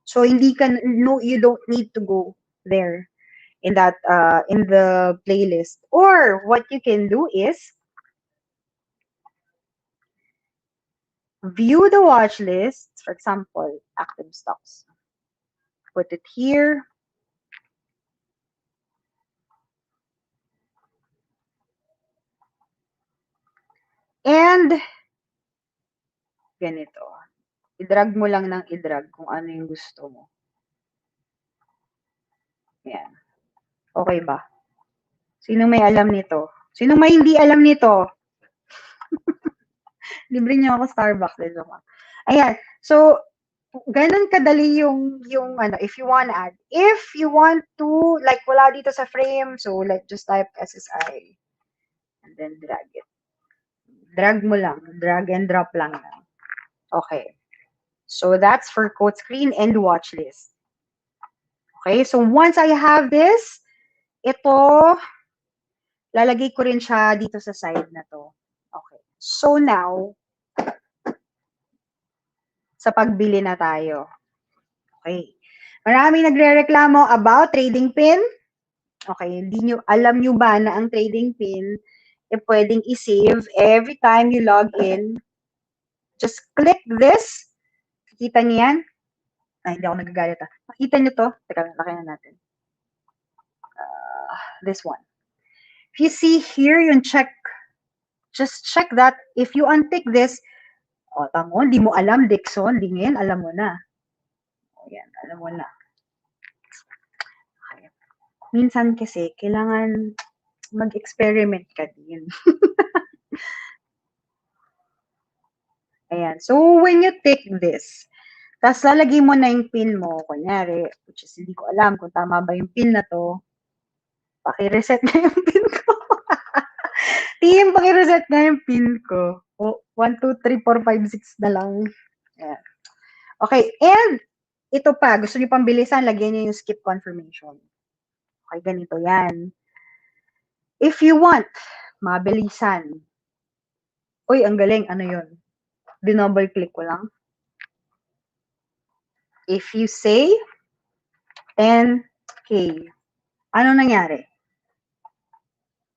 So hindi ka you don't need to go there in that in the playlist. Or what you can do is view the watch list, for example, active stocks. Put it here. And ganito. I-drag mo lang ng i-drag kung ano yung gusto mo. Yan. Okay ba? Sino may alam nito? Sino may hindi alam nito? Libre niyo ako Starbucks. Ayan. So, ganun kadali yung ano, if you want to add. If you want to, like, wala dito sa frame, so, like, just type SSI. And then drag it. Drag mo lang. Drag and drop lang. Okay. So, that's for code screen and watch list. Okay. So, once I have this, ito, lalagay ko rin siya dito sa side na to. Okay. So, now, sa pagbili na tayo. Okay. Maraming nagrereklamo about trading pin. Okay, alam nyo ba na ang trading pin pwedeng i-save every time you log in? Just click this. Kita niyo yan? Ay, hindi ako nagagalit ah. Makita niyo to? Teka, laki na natin. This one. If you see here, yung check, just check that. If you untick this, tamo, di mo alam, Dixon, di ngayon, alam mo na. Yan, alam mo na. Okay. Minsan kasi, kailangan mag-experiment ka din. Ayan. So, when you tick this, tapos lalagay mo na yung pin mo, kunyari, which is hindi ko alam kung tama ba yung pin na to, paki-reset na yung pin ko. Team, paki-reset na yung pin ko. 1, 2, 3, 4, 5, 6 na lang. Ayan. Okay, and ito pa, gusto niyo pang bilisan, lagyan niyo yung skip confirmation. Okay, ganito yan. If you want, mabilisan. Uy, ang galing, ano yun? Dinouble click ko lang. If you say 10K, ano nangyari?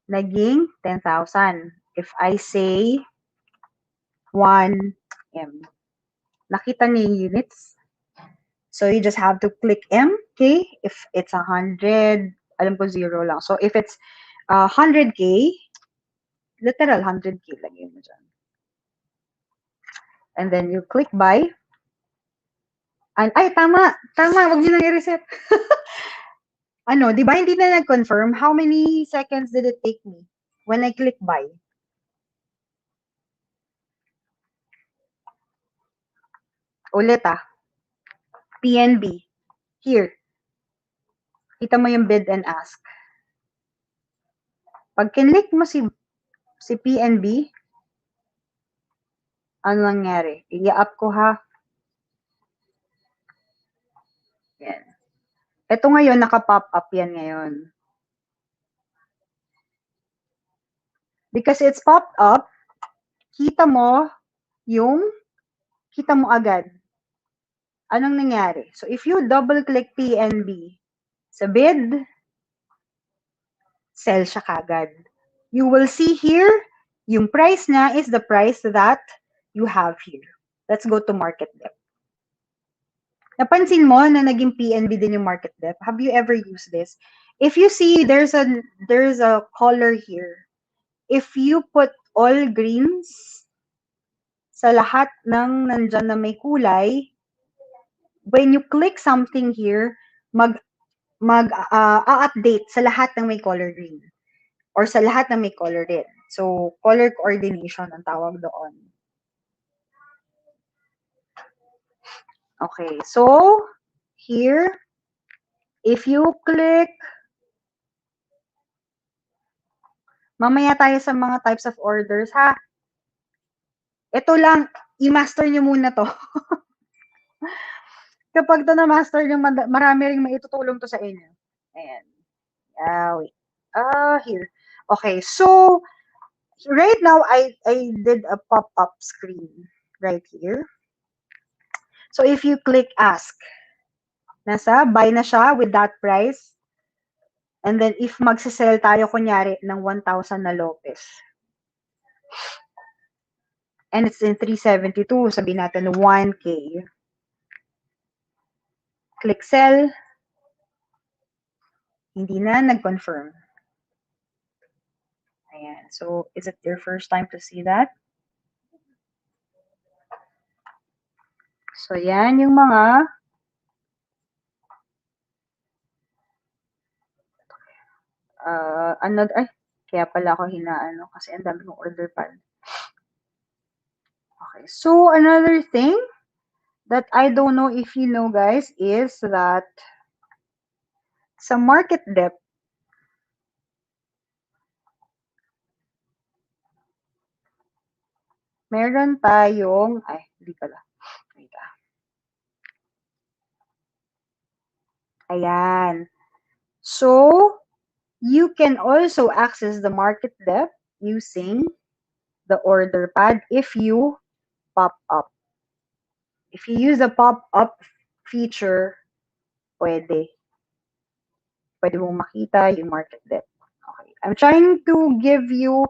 Naging 10,000. If I say 1M, nakita niyo yung units? So you just have to click M, okay? If it's 100, alam ko 0 lang. So if it's 100K, literal 100K lang yun dyan. And then you click buy. And, ay, tama, wag nyo nang i-reset. Ano, di ba hindi na nag-confirm? How many seconds did it take me when I click buy? Ulit PNB. Here. Kita mo yung bid and ask. Pag kinlik mo si PNB, ano nangyari? I-up ko ha. Yan. Ito ngayon, naka-pop up yan ngayon. Because it's popped up, kita mo agad. Anong nangyari? So, if you double-click PNB sa bid, sell siya kagad. You will see here, yung price na is the price that you have here. Let's go to market depth. Napansin mo na naging PNB din yung market depth? Have you ever used this? If you see there's a color here, if you put all greens sa lahat ng nandyan na may kulay, when you click something here, update sa lahat ng may color green or sa lahat ng may color red. So, color coordination ang tawag doon. Okay, so here, if you click, mamaya tayo sa mga types of orders, ha? Ito lang, i-master nyo muna to. Kapag to na-master nyo, marami rin maitutulong to sa inyo. Ayan. Wait. Here. Okay, so, right now, I did a pop-up screen right here. So, if you click ask, buy na siya with that price. And then, if magsisell tayo, kunyari, ng 1,000 na Lopez. And it's in 372, sabihin natin 1K. Click sell. Hindi na nag-confirm. Ayan. So, is it your first time to see that? So, yan yung mga kaya pala ako hinaano kasi ang dami kong order pad. Okay. So, another thing that I don't know if you know, guys, is that sa market depth, meron tayong, hindi pala. Wait. Ayan. So, you can also access the market depth using the order pad if you pop up. If you use the pop-up feature, pwede. Pwede mong makita yung market depth. Okay. I'm trying to give you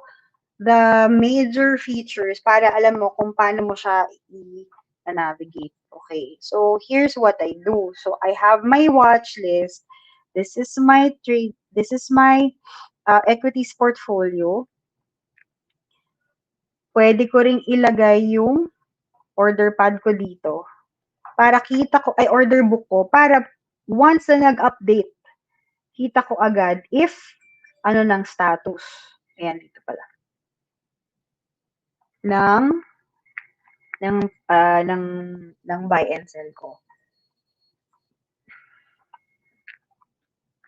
the major features para alam mo kung paano mo siya i-navigate. Okay. So, here's what I do. So, I have my watch list. This is my trade. This is my equities portfolio. Pwede ko ring ilagay yung order pad ko dito para kita ko, ay order book ko, para once na nag-update, kita ko agad if ano ng status. Ayan, dito pala. Ng, ng, ng, ng buy and sell ko.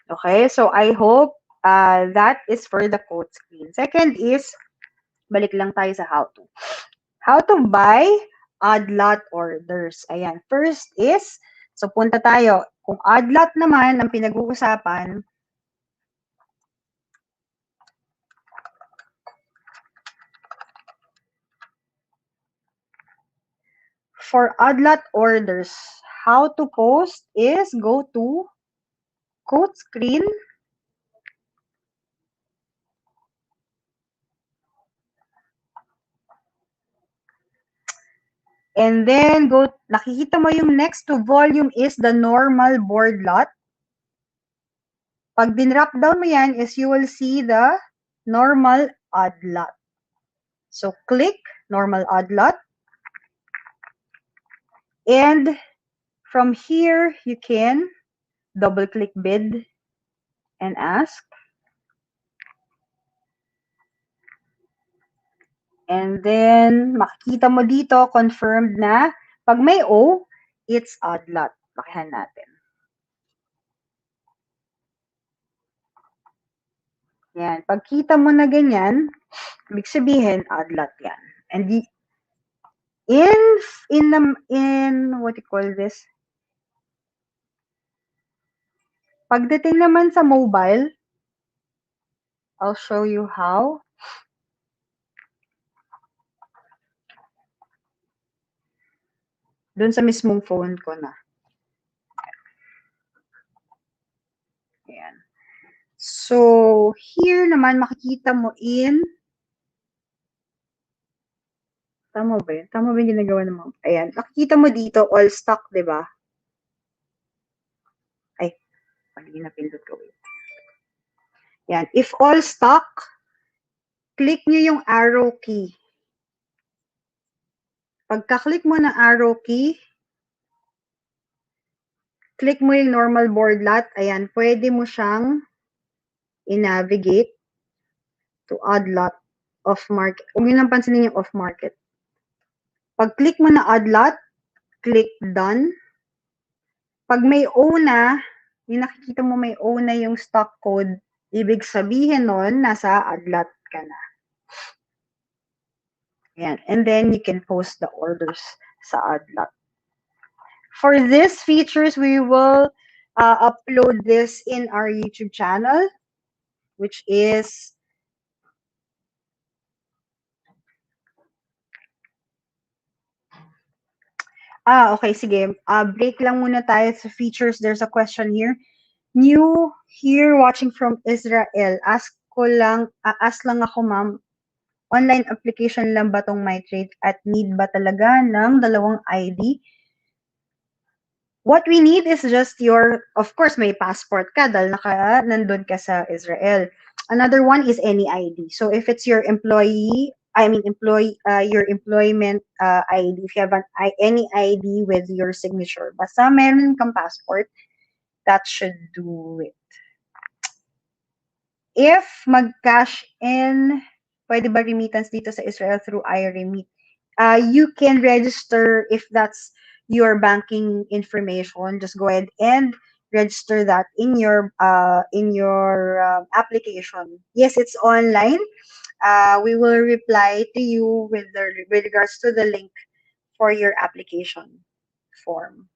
Okay, so I hope that is for the code screen. Second is, balik lang tayo sa how to. How to buy odd lot orders. Ayan. First is, so punta tayo. Kung odd lot naman ang pinag-uusapan, for odd lot orders, how to post is go to code screen. And then, nakikita mo yung next to volume is the normal board lot. Pag din-drop down mo yan is you will see the normal odd lot. So, click normal odd lot. And from here, you can double-click bid and ask. And then, makikita mo dito, confirmed na, pag may O, it's odd lot. Bakihan natin. Yan. Pagkita mo na ganyan, ibig sabihin, odd lot yan. And in what you call this? Pagdating naman sa mobile, I'll show you how. Doon sa mismong phone ko na. Ayan. So, here naman makikita mo in tama ba yun? Tama ba yung ginagawa ng mga ayan. Makikita mo dito, all stock, di ba? Ay, mali na pindot ko. Yan. If all stock, click nyo yung arrow key. Pagka-click mo ng arrow key, click mo yung normal board lot. Ayan, pwede mo siyang i-navigate to odd lot off market. Huwag nyo nang pansinin yung off market. Pag-click mo na odd lot, click done. Pag may O na, yung nakikita mo may O na yung stock code, ibig sabihin nun, nasa odd lot ka na. Ayan. And then, you can post the orders sa odd lot. For these features, we will upload this in our YouTube channel, which is okay, sige. Break lang muna tayo sa features. There's a question here. New here watching from Israel. Ask lang ako, ma'am. Online application lang ba tong MyTrade at need ba talaga ng dalawang ID? What we need is just of course, may passport ka dahil nandun ka sa Israel. Another one is any ID. So if it's your your employment ID, if you have any ID with your signature, basta meron kang passport, that should do it. If mag-cash in, pwede ba remittance dito sa Israel through iRemit? You can register if that's your banking information. Just go ahead and register that in your application. Yes, it's online. We will reply to you with regards to the link for your application form.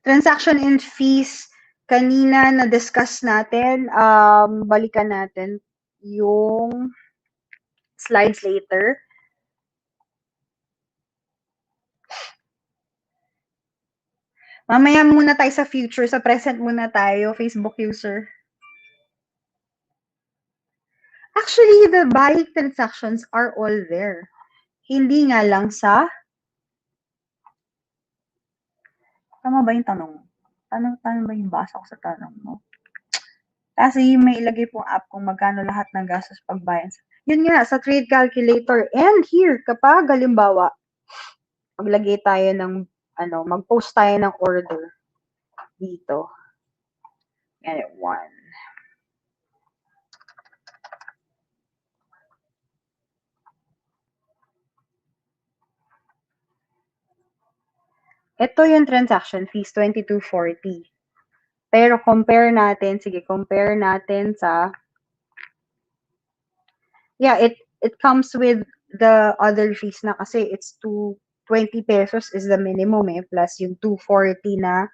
Transaction and fees, kanina na-discuss natin, balikan natin. yung slides later. Mamaya muna tayo sa future. Sa present muna tayo, Facebook user. Actually, the buying transactions are all there. Hindi nga lang sa... Tama ba yung tanong? Tanong ba yung basa ko sa tanong mo? Kasi may ilagay pong app kung magkano lahat ng gastos pagbayan. Yun nga, sa trade calculator. And here, kapag halimbawa, maglagay tayo ng, mag-post tayo ng order dito. And one. Ito yung transaction fees, 22.40. Pero compare natin sa, yeah, it comes with the other fees na kasi it's 20 pesos is the minimum plus yung 240 na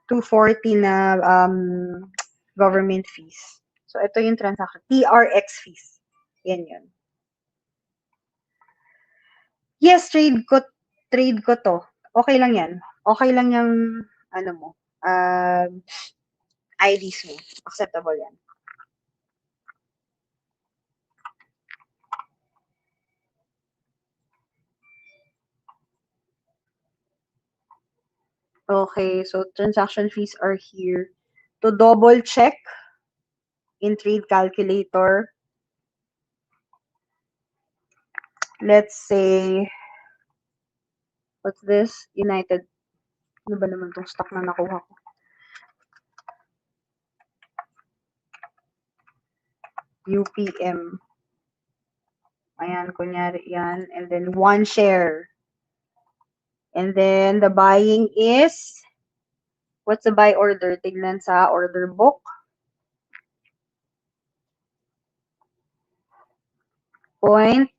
240 na government fees. So ito yung transaction, TRX fees. Yan yun. Yes, trade ko to. Okay lang yan. Okay lang yung IDs mo. Acceptable yan. Okay, so transaction fees are here. To double check in trade calculator, let's say, what's this? United. Ano ba naman tong stock na nakuha ko? UPM. Ayan, kunyari yan. And then one share. And then the buying is, what's the buy order? Tignan sa order book. 0.01.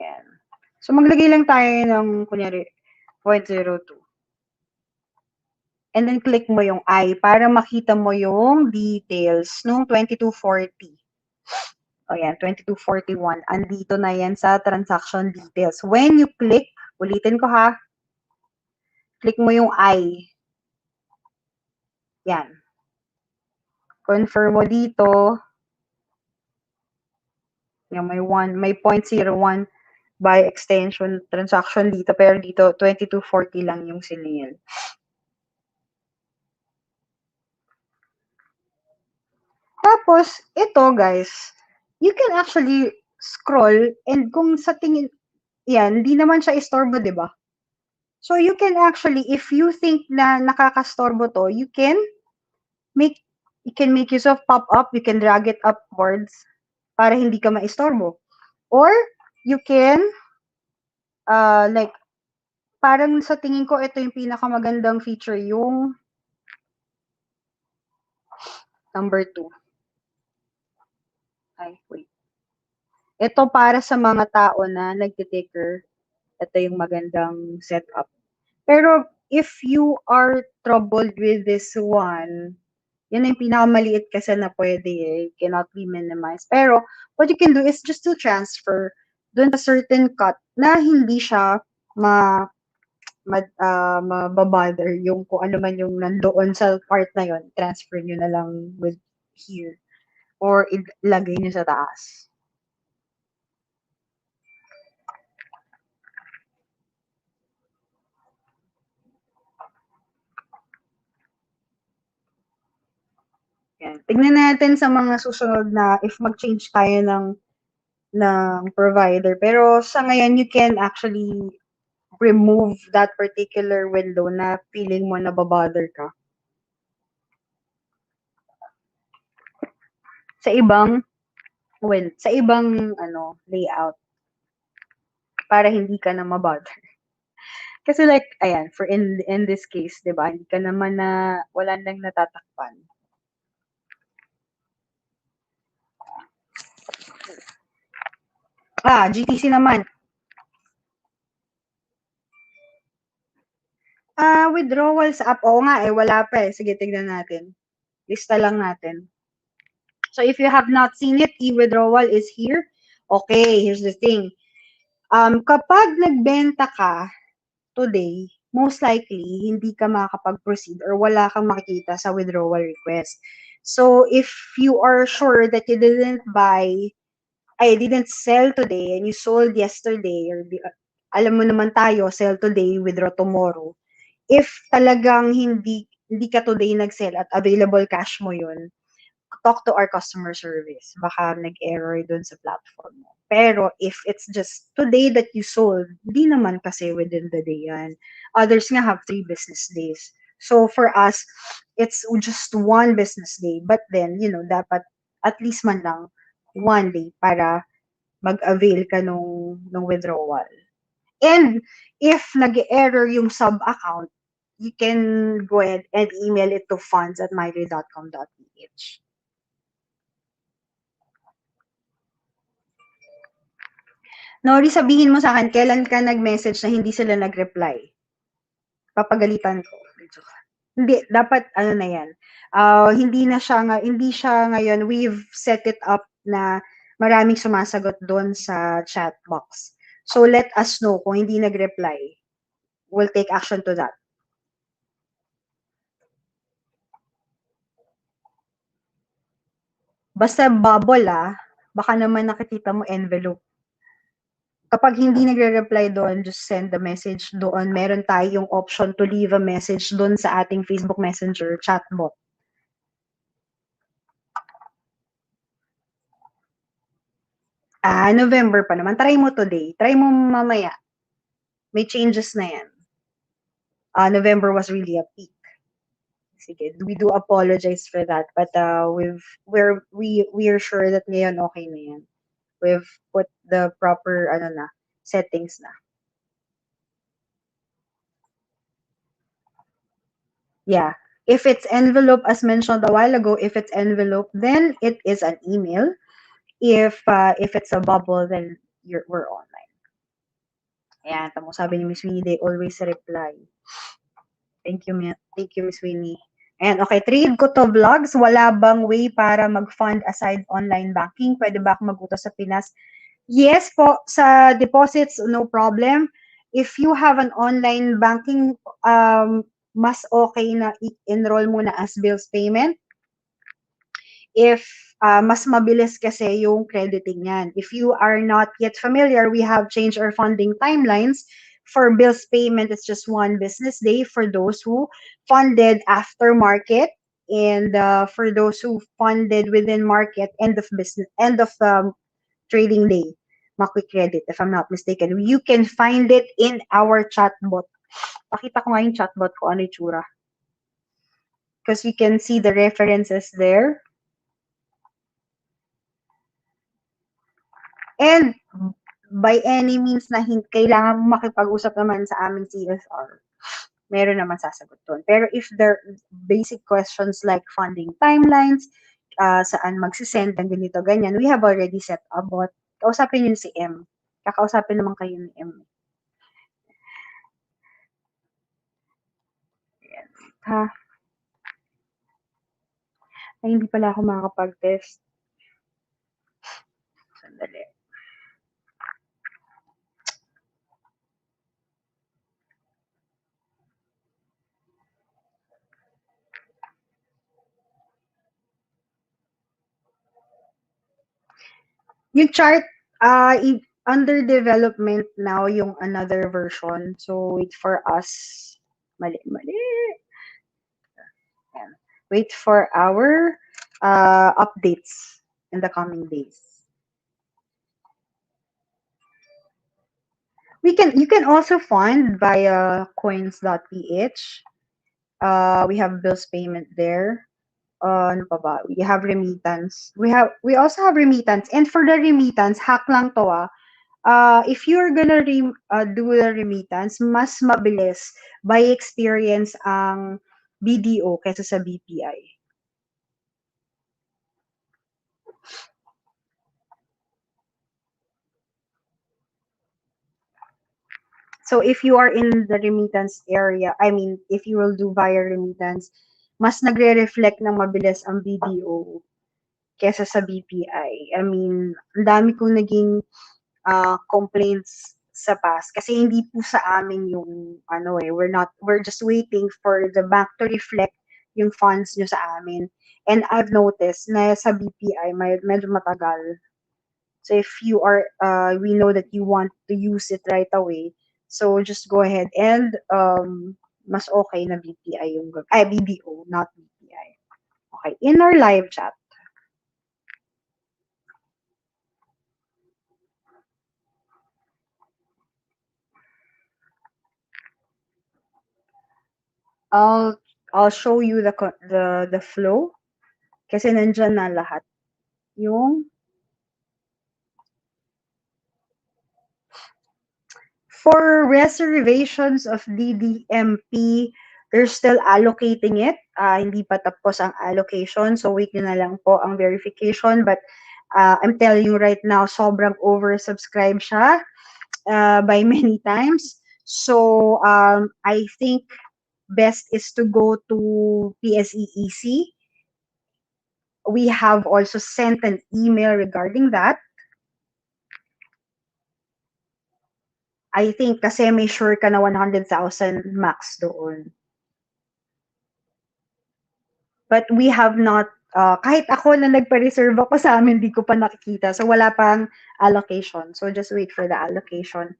Yan. So, maglagay lang tayo ng, kunyari, 0.02. And then, click mo yung I para makita mo yung details nung 2240. O yan, 2241. Andito na yan sa transaction details. When you click, ulitin ko ha, click mo yung I. Yan. Confirm mo dito. Yan, may 0.01 by extension transaction dito. Pero dito, 2240 lang yung siningil. Tapos, ito guys, you can actually scroll and kung sa tingin, yan, di naman siya istorbo, di ba? So, you can actually, if you think na nakakastorbo to, you can make use of pop-up, you can drag it upwards para hindi ka maistorbo. Or, you can, like, parang sa tingin ko, ito yung pinakamagandang feature, yung number 2. Ay, wait. Ito para sa mga tao na nagtiticker, ito yung magandang setup. Pero, if you are troubled with this one, yun yung pinakamaliit kasi na pwede cannot be minimized. Pero, what you can do is just to transfer dun sa certain cut na hindi siya mababother yung kung ano man yung nandoon sa part na yun, transfer nyo na lang with here or ilagay nyo sa taas. Yan. Tignan natin sa mga susunod na if mag-change tayo ng provider. Pero sa ngayon, you can actually remove that particular window na feeling mo na babother ka. Sa ibang layout para hindi ka na mabother. Kasi like, ayan, for in this case, 'di ba? Hindi ka naman wala nang natatakpan. GTC naman. Withdrawal sa app, oo nga eh, wala pa eh. Sige, tignan natin. Lista lang natin. So if you have not seen it, e-withdrawal is here. Okay, here's the thing. Kapag nagbenta ka today, most likely, hindi ka makakapag-proceed or wala kang makikita sa withdrawal request. So if you are sure that you didn't sell today and you sold yesterday, or alam mo naman tayo, sell today, withdraw tomorrow. If talagang hindi ka today nag-sell at available cash mo yun, talk to our customer service. Baka nag-error dun sa platform mo. Pero if it's just today that you sold, hindi naman kasi within the day yan. Others nga have 3 business days. So for us, it's just 1 business day. But then, dapat at least man lang 1 day para mag-avail ka nung withdrawal. And if nag-error yung sub-account, you can go ahead and email it to funds@mytrade.com.ph. Nori, sabihin mo sa akin, kailan ka nag-message na hindi sila nag-reply? Papagalitan ko. Hindi, dapat ano na yan. Hindi siya ngayon, we've set it up na maraming sumasagot doon sa chat box. So let us know kung hindi nag-reply. We'll take action to that. Basta bubble baka naman nakikita mo envelope. Kapag hindi nagre-reply doon, just send the message doon. Meron tayong option to leave a message doon sa ating Facebook Messenger chatbot. November pa naman. Try mo today. Try mo mamaya. May changes na yan. November was really a peak. Sige, we do apologize for that, but we're sure that ngayon okay na yan. We've put the proper settings na. Yeah. If it's envelope, as mentioned a while ago, if it's envelope, then it is an email. If it's a bubble, then we're online. Ayan, tamo sabi ni Miss Winnie, they always reply. Thank you, Miss Winnie. And okay, trade ko to vlogs. Wala bang way para mag-fund aside online banking? Pwede ba ako mag-utos sa Pinas? Yes po, sa deposits, no problem. If you have an online banking, mas okay na i-enroll mo na as bills payment. If mas mabilis kasi yung crediting yan. If you are not yet familiar, we have changed our funding timelines. For bills payment, it's just 1 business day for those who funded after market, and for those who funded within market, end of trading day, maki-credit, if I'm not mistaken. You can find it in our chatbot. Pakita ko nga yung chatbot ko, ano yung tsura. Because you can see the references there. And by any means na kailangan mo makipag-usap naman sa aming CSR, meron naman sasagot doon. Pero if there are basic questions like funding timelines, saan magsisend ng ganito, ganyan, we have already set a bot. Kausapin yun si M. Kakausapin naman kayo ni M. Ayan. Ay, hindi pala ako makakapag-test. Sandali. Yung chart, under development now yung another version. So, wait for us. Mali. Ayan. Wait for our updates in the coming days. You can also fund via coins.ph. We have bills payment there. Ano pa ba? We have remittance. We also have remittance. And for the remittance, hack lang to if you're gonna do the remittance, mas mabilis by experience ang BDO kaysa sa BPI. So if you are in the remittance area, I mean, if you will do via remittance, mas nagre-reflect ng mabilis ang BDO kesa sa BPI. I mean, ang dami kong naging complaints sa past kasi hindi po sa amin yung ano we're just waiting for the bank to reflect yung funds nyo sa amin. And I've noticed na sa BPI medyo matagal. So if you are, we know that you want to use it right away. So just go ahead and mas okay na BPI yung BDO, not BPI. Okay, in our live chat, I'll I'll show you the flow kasi nandiyan na lahat. Yung for reservations of DDMP, they're still allocating it. Hindi pa tapos ang allocation. So, weekly na lang po ang verification. But I'm telling you right now, sobrang oversubscribed siya by many times. So, I think best is to go to PSEEC. We have also sent an email regarding that. I think kasi may sure ka na 100,000 max doon. But we have not, kahit ako na nagpa-reserve ako sa amin, di ko pa nakikita. So, wala pang allocation. So, just wait for the allocation.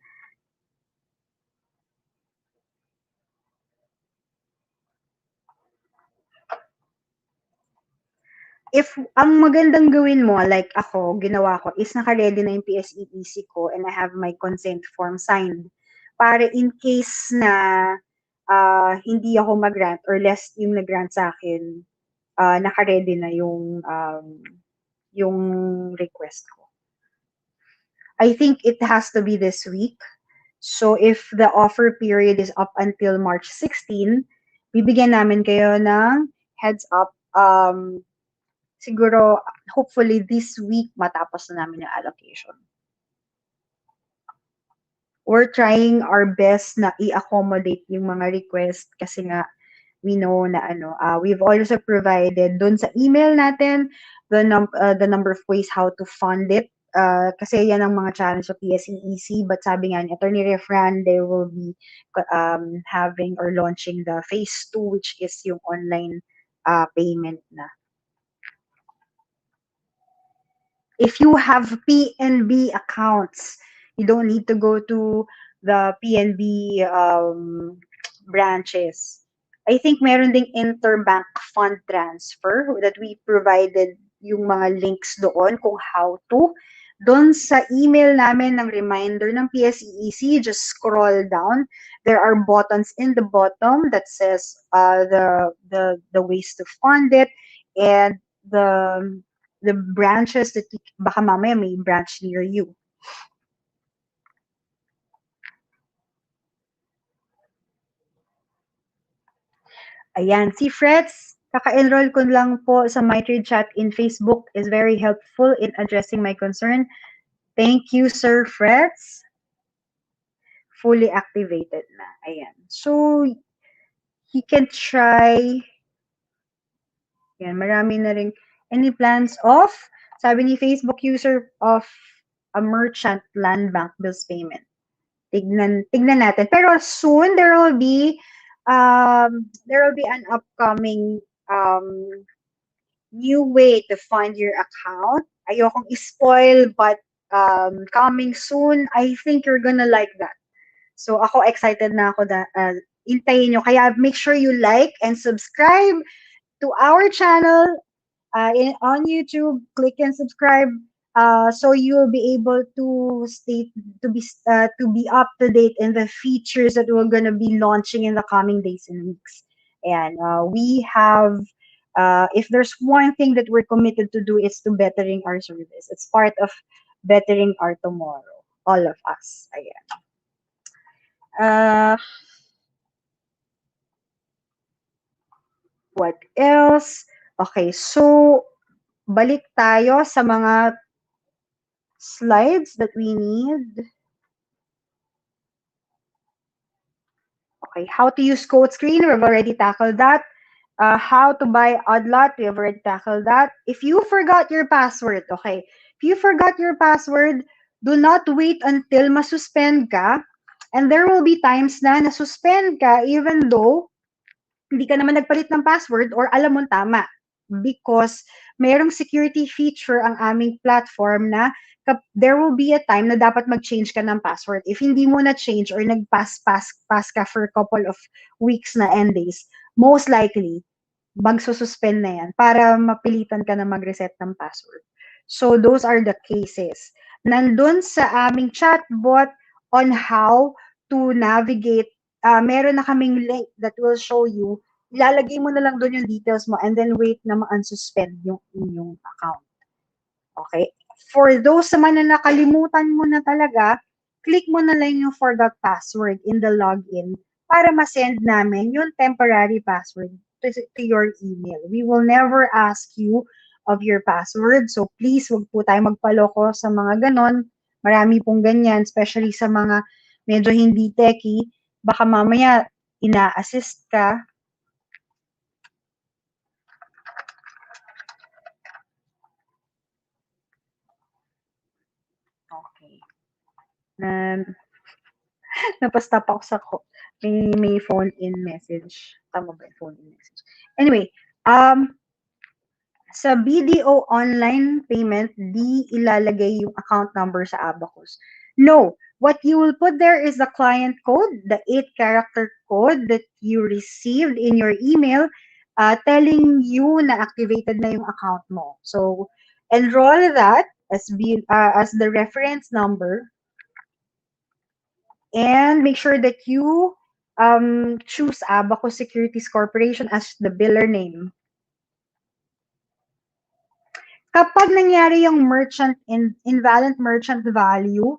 If ang magandang gawin mo, like ako, ginawa ko, is naka-ready na yung PSEEC ko and I have my consent form signed. Para in case na hindi ako mag-grant or less yung nag-grant sa akin, naka-ready na yung request ko. I think it has to be this week. So if the offer period is up until March 16, bibigyan namin kayo ng heads up. Siguro, hopefully this week, matapos na namin yung allocation. We're trying our best na i-accommodate yung mga request kasi nga we know na we've also provided dun sa email natin the number of ways how to fund it. Kasi yan ang mga challenge sa PSEEC, but sabi nga ni Attorney Refran, they will be having or launching the phase 2, which is yung online payment na. If you have PNB accounts, you don't need to go to the PNB branches. I think meron ding interbank fund transfer that we provided yung mga links doon kung how to. Doon sa email namin ng reminder ng PSEEC, just scroll down. There are buttons in the bottom that says the ways to fund it and the branches that baka mamaya may branch near you. Ayan, si Freds, kaka-enroll ko lang po sa MyTrade chat in Facebook is very helpful in addressing my concern. Thank you, Sir Freds. Fully activated na. Ayan. So, he can try. Ayan, marami na rin. Any plans of, sabi ni Facebook user of a merchant land bank bills payment. Tignan natin. Pero soon there will be an upcoming new way to fund your account. Ayokong spoil, but coming soon, I think you're gonna like that. So ako excited na ako intayin nyo. Kaya make sure you like and subscribe to our channel on YouTube. Click and subscribe so you'll be able to to be up to date in the features that we're gonna be launching in the coming days and weeks. And we have if there's one thing that we're committed to do, it's to bettering our service. It's part of bettering our tomorrow. All of us. Ayan. What else? Okay, so balik tayo sa mga slides that we need. Okay, how to use code screen, we've already tackled that. How to buy odd lot, we have already tackled that. If you forgot your password, okay, if you forgot your password, do not wait until masuspend ka. And there will be times na nasuspend ka even though hindi ka naman nagpalit ng password or alam mo tama. Because merong security feature ang aming platform na there will be a time na dapat mag-change ka ng password. If hindi mo na-change or nag-pass ka for a couple of weeks na and days, most likely, magsususpend na yan para mapilitan ka na mag-reset ng password. So, those are the cases. Nandun sa aming chatbot on how to navigate, meron na kaming link that will show you, ilalagay mo na lang doon yung details mo and then wait na ma-unsuspend yung inyong account. Okay? For those naman na nakalimutan mo na talaga, click mo na lang yung forgot password in the login para ma-send namin yung temporary password to your email. We will never ask you of your password. So please, wag po tayo magpaloko sa mga ganon. Marami pong ganyan, especially sa mga medyo hindi techy. Baka mamaya ina-assist ka. Okay. Napastop ako sa may phone in message. Tama ba yung phone in message? Anyway, sa BDO online payment, di ilalagay yung account number sa Abacus. No, what you will put there is the client code, the 8-character code that you received in your email telling you na activated na yung account mo. So, enroll that as the reference number and make sure that you choose Abacus Securities Corporation as the biller name. Kapag nangyari yung invalid merchant value,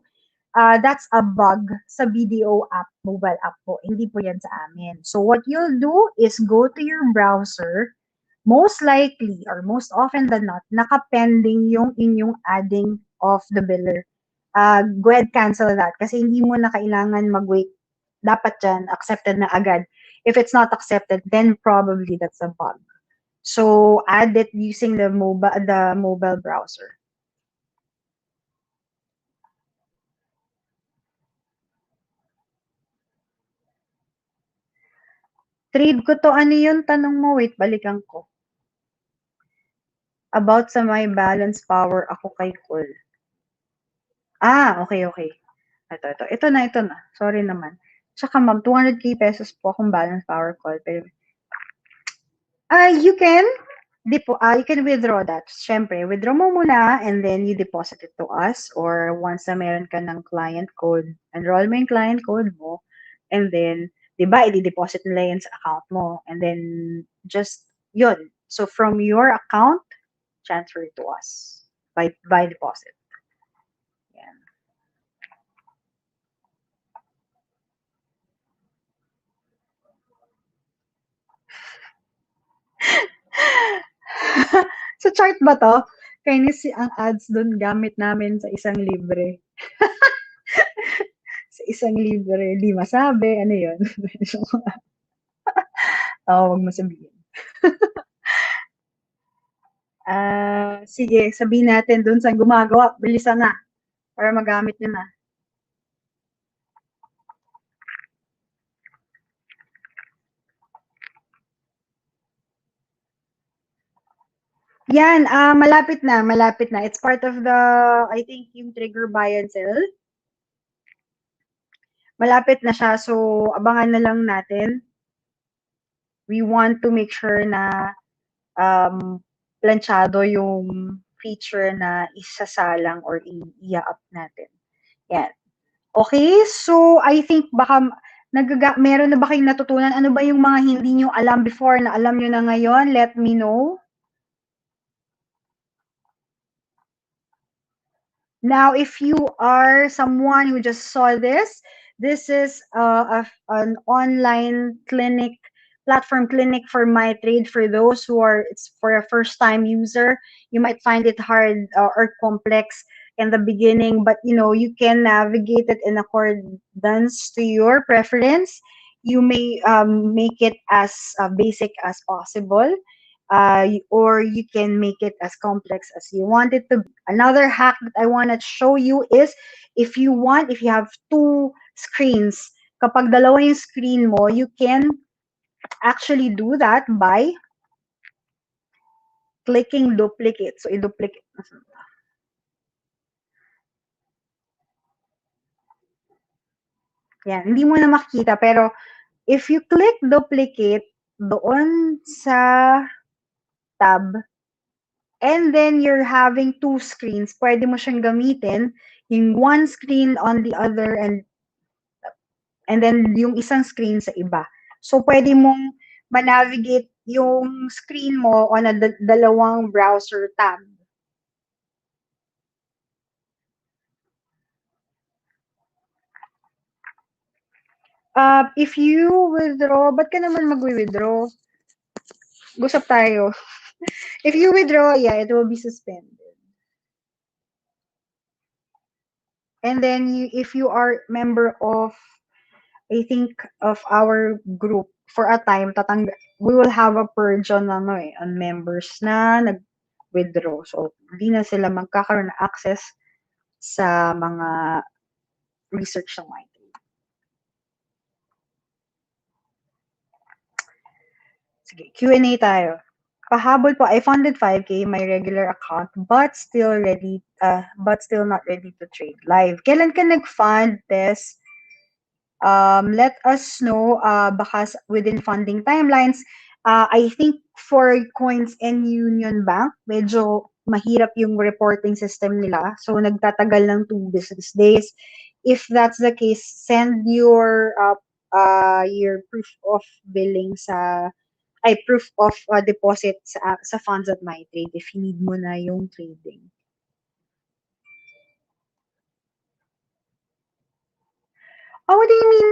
that's a bug sa BDO app, mobile app po. Hindi po yan sa amin. So what you'll do is go to your browser, most likely or most often than not, nakapending yung inyong adding of the biller. Go ahead, cancel that kasi hindi mo na kailangan mag-wait. Dapat dyan, accepted na agad. If it's not accepted, then probably that's a bug. So add it using the mobile browser. Trade ko to, ano yun? Tanong mo, wait, balikan ko. About sa my balance power ako kay Col. Okay, okay. Ito. Ito na. Sorry naman. Tsaka ma'am, 200k pesos po akong balance power call. Pero, you can withdraw that. Siyempre, withdraw mo muna and then you deposit it to us or once na meron ka ng client code, enroll mo yung client code mo and then, di ba, i-deposit nila yun sa account mo and then just, yun. So, from your account, transfer it to us by deposit. Yan. Sa chart ba to? Kainis ang ads doon gamit namin sa isang libre. Sa isang libre, di masabi. Ano yun? Wag mo sabihin. Sige, sabihin natin doon sa gumagawa. Bilisan na. Para magamit nyo na. Yan, malapit na. It's part of the, I think, yung trigger buy and sell. Malapit na siya. So, abangan na lang natin. We want to make sure na planchado yung feature na isasalang or i-up natin. Yan. Okay, so I think baka meron na ba kayong natutunan? Ano ba yung mga hindi nyo alam before na alam nyo na ngayon? Let me know. Now, if you are someone who just saw this is an online platform clinic for MyTrade for those who are, it's for a first-time user. You might find it hard or complex in the beginning, but you can navigate it in accordance to your preference. you may make it as basic as possible, or you can make it as complex as you want it to be. Another hack that I want to show you is if you have two screens, kapag dalawa yung screen mo, you can actually do that by clicking duplicate. So, i-duplicate. Yan, hindi mo na makikita, pero if you click duplicate doon sa tab, and then you're having two screens, pwede mo siyang gamitin, yung one screen on the other, and then yung isang screen sa iba. So, pwede mong manavigate yung screen mo on a dalawang browser tab. If you withdraw, ba't ka naman mag-withdraw? Gusap tayo. If you withdraw, yeah, it will be suspended. And then if you are member of, I think, of our group for a time, we will have a purge on, on members na nag-withdraw. So, hindi na sila magkakaroon ng access sa mga research ng MyTrade. Sige, Q&A tayo. Pahabol po, I funded 5K my regular account but still not ready to trade live. Kailan ka nag-fund, Tess? Let us know, baka within funding timelines. I think for Coins and Union Bank, medyo mahirap yung reporting system nila. So, nagtatagal ng 2 business days. If that's the case, send your proof of billing proof of deposit sa funds at MyTrade if you need mo na yung trading. Oh, what do you mean?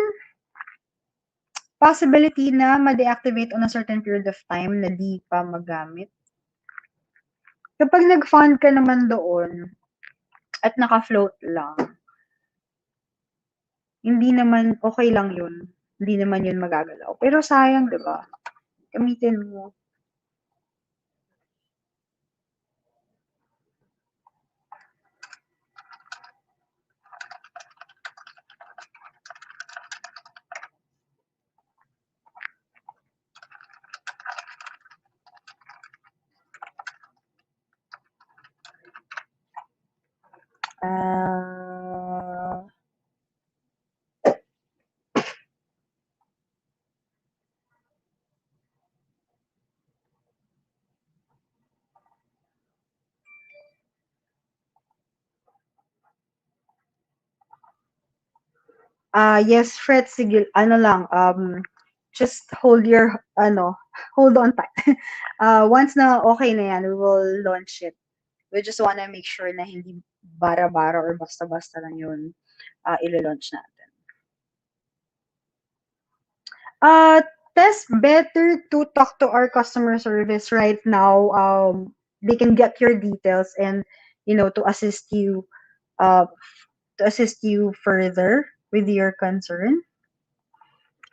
Possibility na ma-deactivate on a certain period of time na di pa magamit? Kapag nag-fund ka naman doon at naka-float lang, hindi naman, okay lang yun. Hindi naman yun magagalaw. Pero sayang, di ba? Gamitin mo. Yes, Fred, sige, just hold on tight. Once na okay na yan, we will launch it. We just wanna make sure na hindi bara-bara or basta-basta lang yun ilo-launch natin. Tess, better to talk to our customer service right now. They can get your details and, to assist you further with your concern.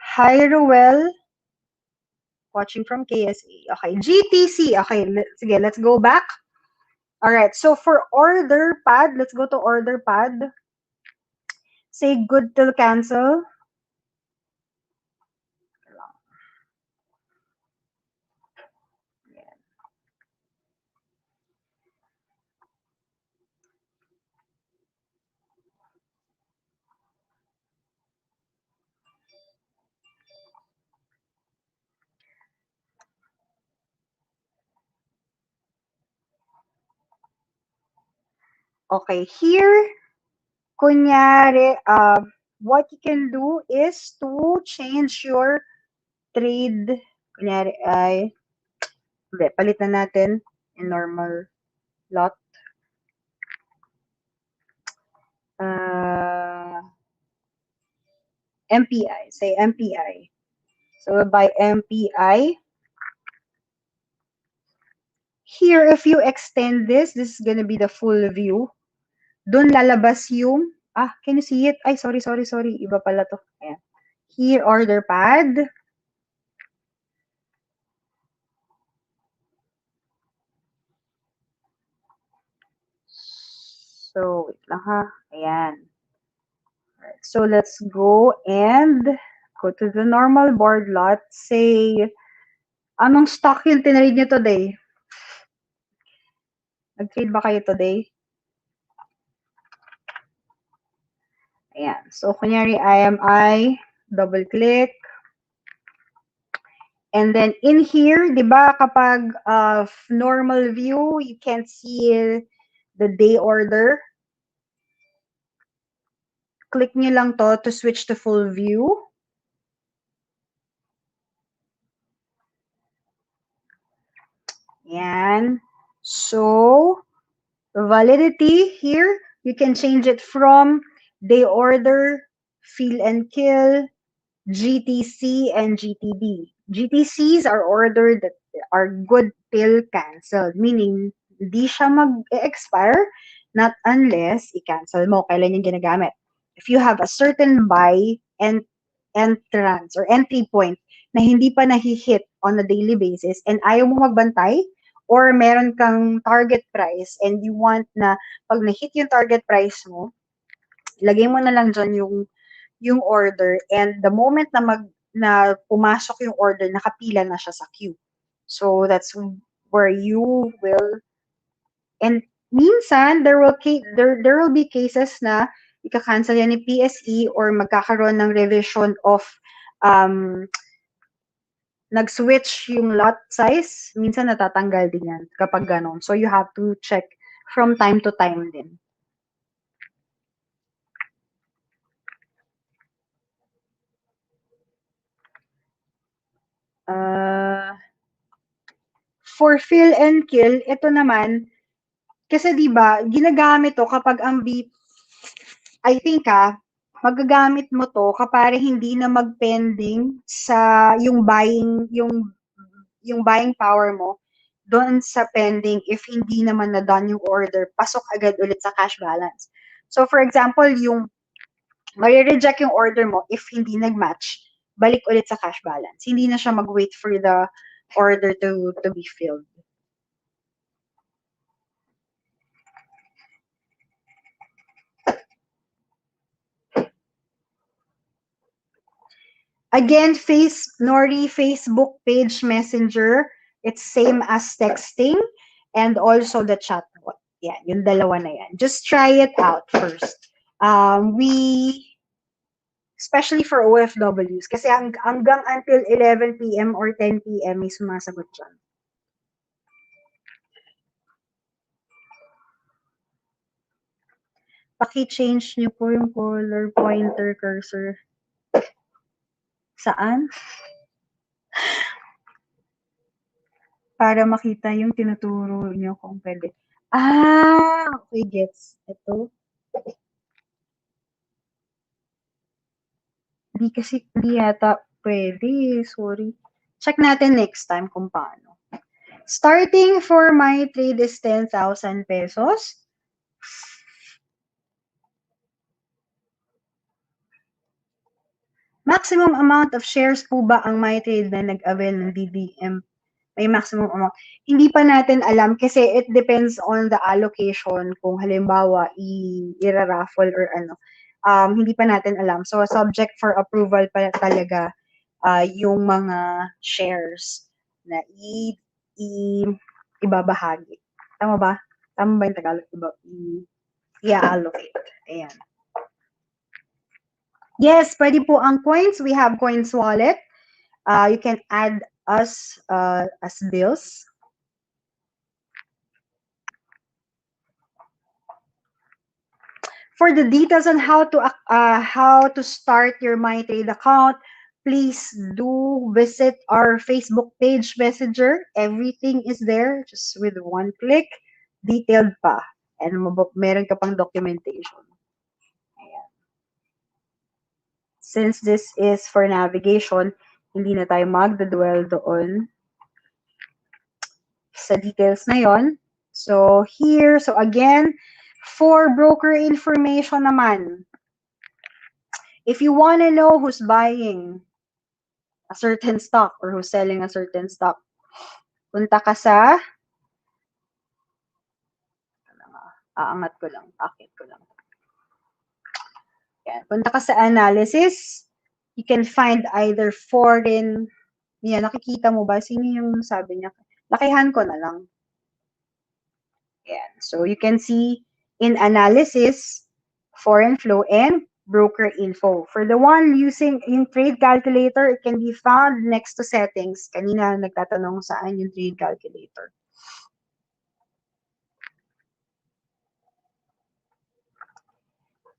Hi, Ruel. Watching from KSA. Okay, GTC. Okay, sige, let's go back. All right, so for order pad, let's go to order pad. Say good till cancel. Okay, here, kunyari, what you can do is to change your trade. Kunyari ay, hindi, palitan natin in normal lot. MPI, say MPI. So by MPI, here, if you extend this is gonna be the full view. Doon lalabas yung, can you see it? Ay, sorry. Iba pala to. Ayan. Here, order pad. So, wait lang ha. Ayan. Alright, so let's go and go to the normal board lot. Say, anong stock yung tinrade nyo today? Nag-trade ba kayo today? Ayan. So, kunyari, IMI, double click. And then in here, di ba, kapag normal view, you can't see the day order. Click nyo lang to switch to full view. Yan. So, validity here, you can change it from day order, fill and kill, GTC, and GTB. GTCs are ordered that are good till canceled, meaning hindi siya mag-expire not unless i-cancel mo. Kailan yung ginagamit? If you have a certain buy and entrance or entry point na hindi pa nahi-hit on a daily basis and ayaw mo magbantay or meron kang target price and you want na pag na-hit yung target price mo, lagay mo na lang dyan yung order and the moment na pumasok yung order, nakapila na siya sa queue. So that's where you will, and minsan there will be cases na ika-cancel yan ni PSE or magkakaroon ng revision of nag-switch yung lot size, minsan natatanggal din yan kapag ganon. So you have to check from time to time din. For fill and kill, ito naman, kasi 'di ba, ginagamit to kapag ang I think magagamit mo to kapag hindi na mag-pending sa yung buying power mo doon sa pending if hindi naman na done yung order, pasok agad ulit sa cash balance. So for example, yung mare-reject yung order mo if hindi nag-match, balik ulit sa cash balance. Hindi na siya mag-wait for the order to be filled. Again, Nori Facebook page messenger, it's same as texting and also the chatbot. Yeah, yung dalawa na yan. Just try it out first. Especially for OFWs, kasi hanggang until 11 p.m. or 10 p.m. may sumasagot dyan. Paki-change niyo po yung color pointer cursor. Saan? Para makita yung tinuturo niyo kung pwede. Okay, gets. Ito. Hindi yata pwede. Sorry. Check natin next time kung paano. Starting for MyTrade is 10,000 pesos. Maximum amount of shares po ba ang MyTrade na nag-avail ng DDM? May maximum amount. Hindi pa natin alam kasi it depends on the allocation kung halimbawa i-raffle or ano. Hindi pa natin alam. So, subject for approval pa talaga yung mga shares na ibabahagi. Tama ba? Tama ba yung Tagalog? I-allocate. Ayan. Yes, pwede po ang coins. We have coins wallet. You can add us as bills. For the details on how to start your MyTrade account, please do visit our Facebook page messenger. Everything is there just with one click. Detailed pa. And meron ka pang documentation. Ayan. Since this is for navigation, hindi na tayo magdadwell doon sa details na yon. So here, so again, for broker information naman, If you want to know who's buying a certain stock or who's selling a certain stock, punta ka sa, aangat ko lang, akit ko lang. Yan. Punta ka sa analysis, you can find either foreign, yan, nakikita mo ba? Sino yung sabi niya? Lakihan ko na lang. Yan. So you can see in analysis, foreign flow, and broker info. For the one using yung trade calculator, it can be found next to settings. Kanina nagtatanong saan yung trade calculator.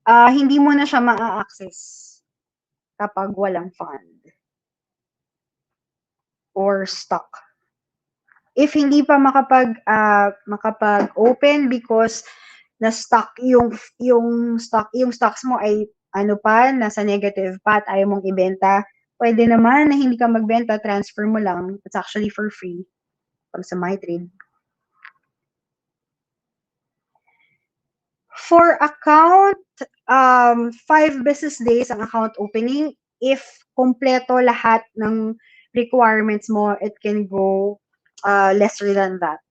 Hindi mo na siya ma-access kapag walang fund or stock. If hindi pa makapag-open because na-stuck yung stocks mo ay ano pa, nasa negative pa at ayaw mong ibenta, pwede naman na hindi ka magbenta, transfer mo lang. It's actually for free from sa MyTrade. For account, 5 business days ang account opening. If kompleto lahat ng requirements mo, it can go lesser than that.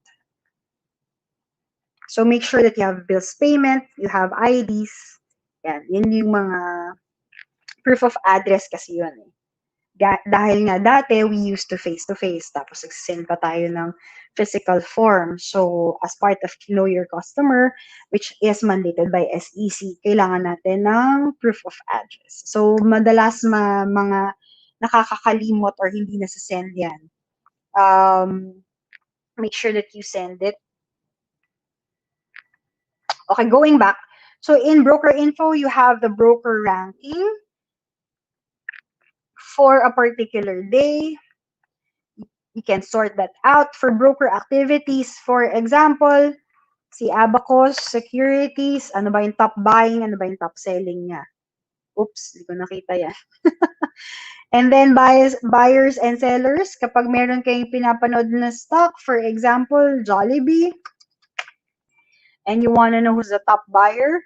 So make sure that you have bills payment, you have IDs. Yan yung mga proof of address kasi yun eh. Dahil nga dati, we used to face-to-face, tapos nagsisend pa tayo ng physical form. So, as part of Know Your Customer, which is mandated by SEC, kailangan natin ng proof of address. So, madalas mga nakakakalimot or hindi nasasend yan. Make sure that you send it. Okay, going back. So, in broker info, you have the broker ranking for a particular day. You can sort that out for broker activities. For example, si Abacus Securities, ano ba yung top buying, ano ba yung top selling niya. Oops, hindi ko nakita yan. And then buyers and sellers, kapag meron kayong pinapanood na stock, for example, Jollibee, and you want to know who's the top buyer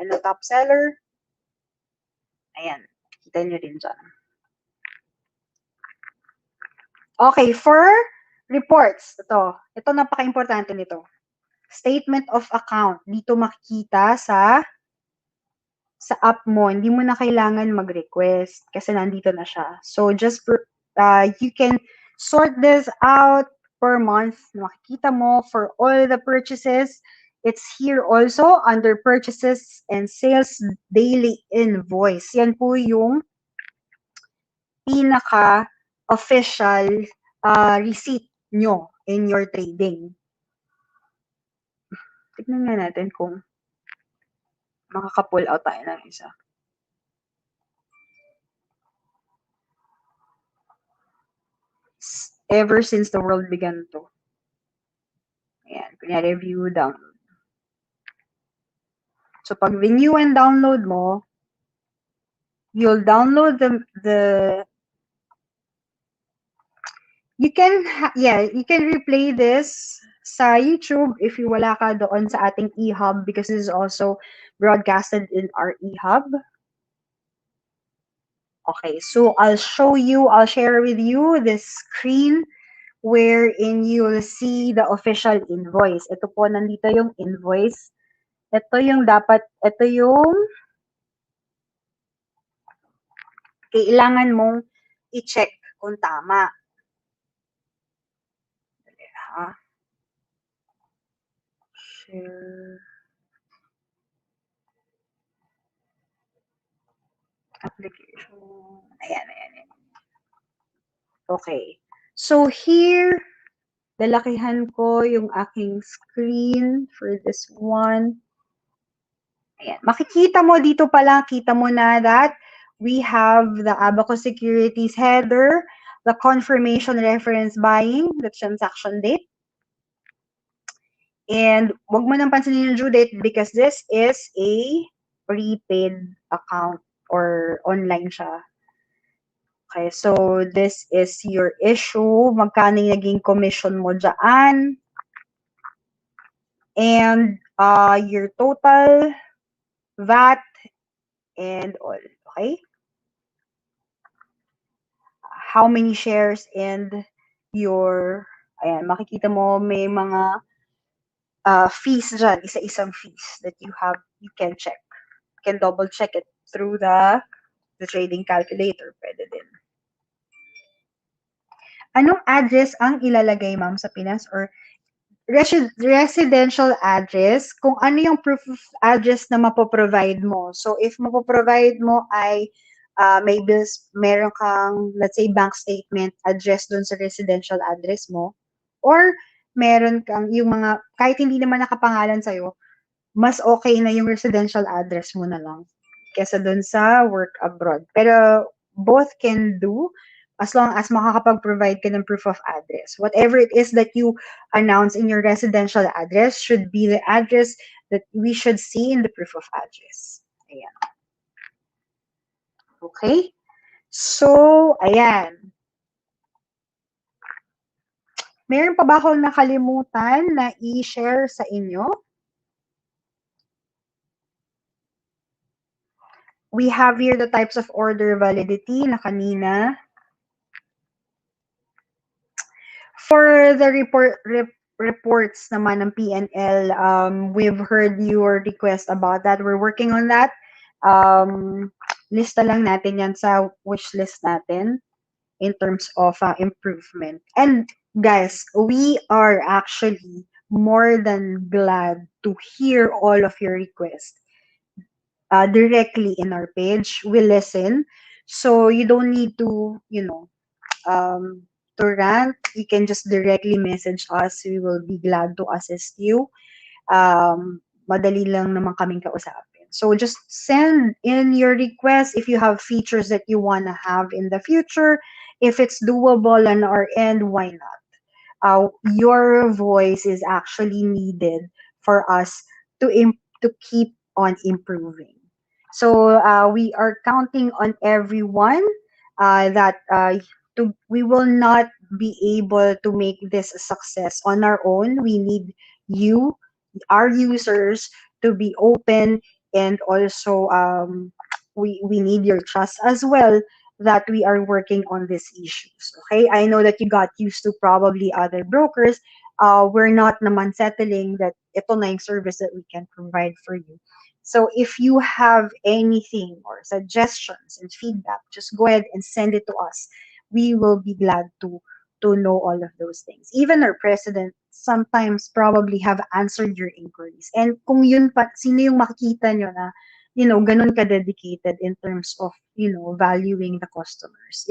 and the top seller, ayan, kita nyo rin dyan. Okay, for reports, ito napaka-importante nito. Statement of account, dito makikita sa app mo, hindi mo na kailangan mag-request kasi nandito na siya. So, just you can sort this out per month. Makikita mo for all the purchases. It's here also under purchases and sales daily invoice. Yan po yung pinaka-official receipt nyo in your trading. Tignan nga natin kung makaka-pull out tayo ng isa. Ever since the world began to. Ayan, kunyari review, download. So, pag renew and download mo, you'll download you can replay this sa YouTube if you wala ka doon sa ating eHub because this is also broadcasted in our eHub. Okay, so I'll share with you this screen wherein you will see the official invoice. Ito po, nandito yung invoice. Ito yung kailangan mong i-check kung tama. Share application. Ayan. Okay. So here, lalakihan ko yung aking screen for this one. Ayan. Makikita mo dito pala, kita mo na that we have the Abacus Securities header, the confirmation reference buying, the transaction date. And wag mo nang pansinin yung due date because this is a prepaid account or online siya. Okay, so this is your issue. Magkano yung naging commission mo dyan. And your total, VAT, and all. Okay? how many shares and your, ayan, makikita mo may mga fees dyan, isa-isang fees that you can check. You can double check it through the trading calculator. Pwede din. Anong address ang ilalagay, ma'am, sa Pinas? Or residential address, kung ano yung proof of address na mapoprovide mo. So, if mapoprovide mo ay may bills, meron kang, let's say, bank statement address dun sa residential address mo, or meron kang yung mga, kahit hindi naman nakapangalan sa'yo, mas okay na yung residential address mo na lang kesa dun sa work abroad. Pero both can do as long as makakapag-provide ka ng proof of address. Whatever it is that you announce in your residential address should be the address that we should see in the proof of address. Ayan. Okay? So, ayan. Meron pa ba akong nakalimutan na i-share sa inyo? We have here the types of order validity na kanina. For the reports naman ng PNL, we've heard your request about that. We're working on that. Lista lang natin yan sa wish list natin in terms of improvement. And guys, we are actually more than glad to hear all of your requests directly in our page. We listen. So you don't need to, um, to rant, you can just directly message us. We will be glad to assist you. Madali lang naman kaming kausapin. So just send in your request if you have features that you want to have in the future. If it's doable on our end, why not? Your voice is actually needed for us to keep on improving. So we are counting on everyone that we will not be able to make this a success on our own. We need you, our users, to be open, and also we need your trust as well that we are working on these issues. Okay, I know that you got used to probably other brokers. We're not naman settling that ito na yung service that we can provide for you. So if you have anything or suggestions and feedback, just go ahead and send it to us. We will be glad to know all of those things. Even our president sometimes probably have answered your inquiries. And kung yun pa, sino yung makikita nyo na, ganun ka-dedicated in terms of, valuing the customers.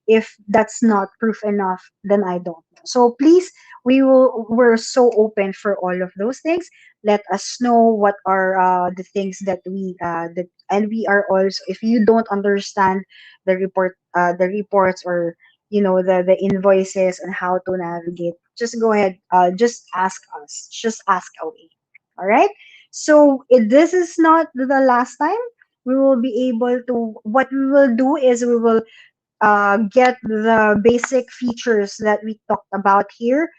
If that's not proof enough, then I don't know. So please, we're so open for all of those things. Let us know what are the things that and we are also, if you don't understand the reports, or the invoices and how to navigate, just go ahead, just ask us, just ask away. All right, so if this is not the last time we will be able to, what we will do is we will get the basic features that we talked about here.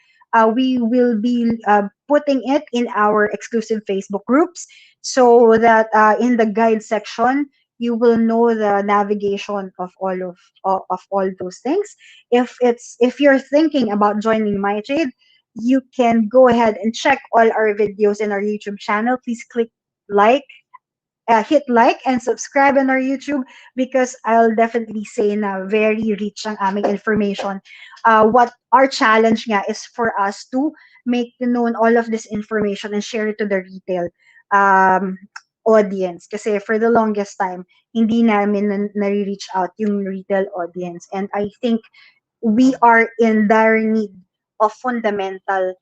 We will be putting it in our exclusive Facebook groups, so that in the guide section you will know the navigation of all those things. If you're thinking about joining MyTrade, you can go ahead and check all our videos in our YouTube channel. Please click like, hit like and subscribe on our YouTube, because I'll definitely say na very rich ang aming information. What our challenge nga is for us to make known all of this information and share it to the retail um, audience. Kasi for the longest time, hindi namin nare-reach out yung retail audience. And I think we are in dire need of fundamental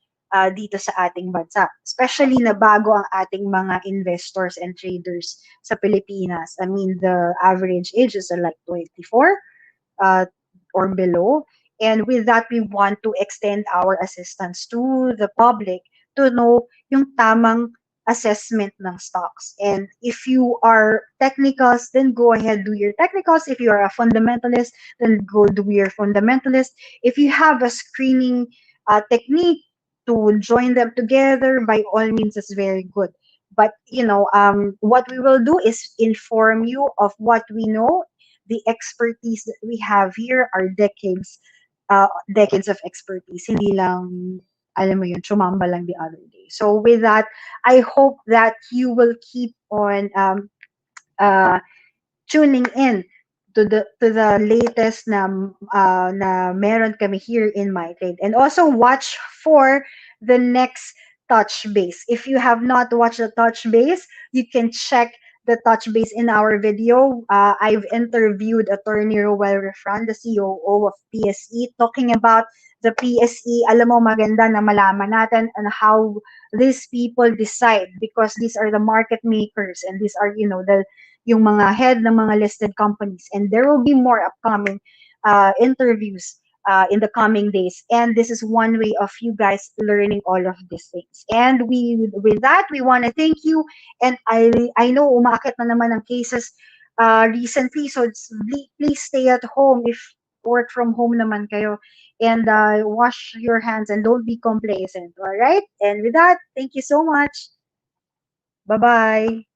dito sa ating bansa. Especially na bago ang ating mga investors and traders sa Pilipinas. I mean, the average age is like 24 uh, or below. And with that, we want to extend our assistance to the public to know yung tamang assessment ng stocks. And if you are technicals, then go ahead, do your technicals. If you are a fundamentalist, then go do your fundamentalist. If you have a screening technique to join them together, by all means, it's very good. But what we will do is inform you of what we know, the expertise that we have here are decades of expertise. Hindi lang, alam mo yun, chumamba lang the other day. So with that, I hope that you will keep on uh, tuning in to the latest na meron kami here in MyTrade. And also watch for the next touch base. If you have not watched the touch base, you can check the touch base in our video. I've interviewed Attorney Roel Refran, the COO of PSE, talking about the PSE. Alam mo, maganda na malaman natin and how these people decide, because these are the market makers and these are, yung mga head ng mga listed companies. And there will be more upcoming interviews in the coming days. And this is one way of you guys learning all of these things. And with that, we want to thank you. And I know umaakit na naman ang cases recently. So please stay at home if work from home naman kayo. And wash your hands and don't be complacent. All right? And with that, thank you so much. Bye-bye.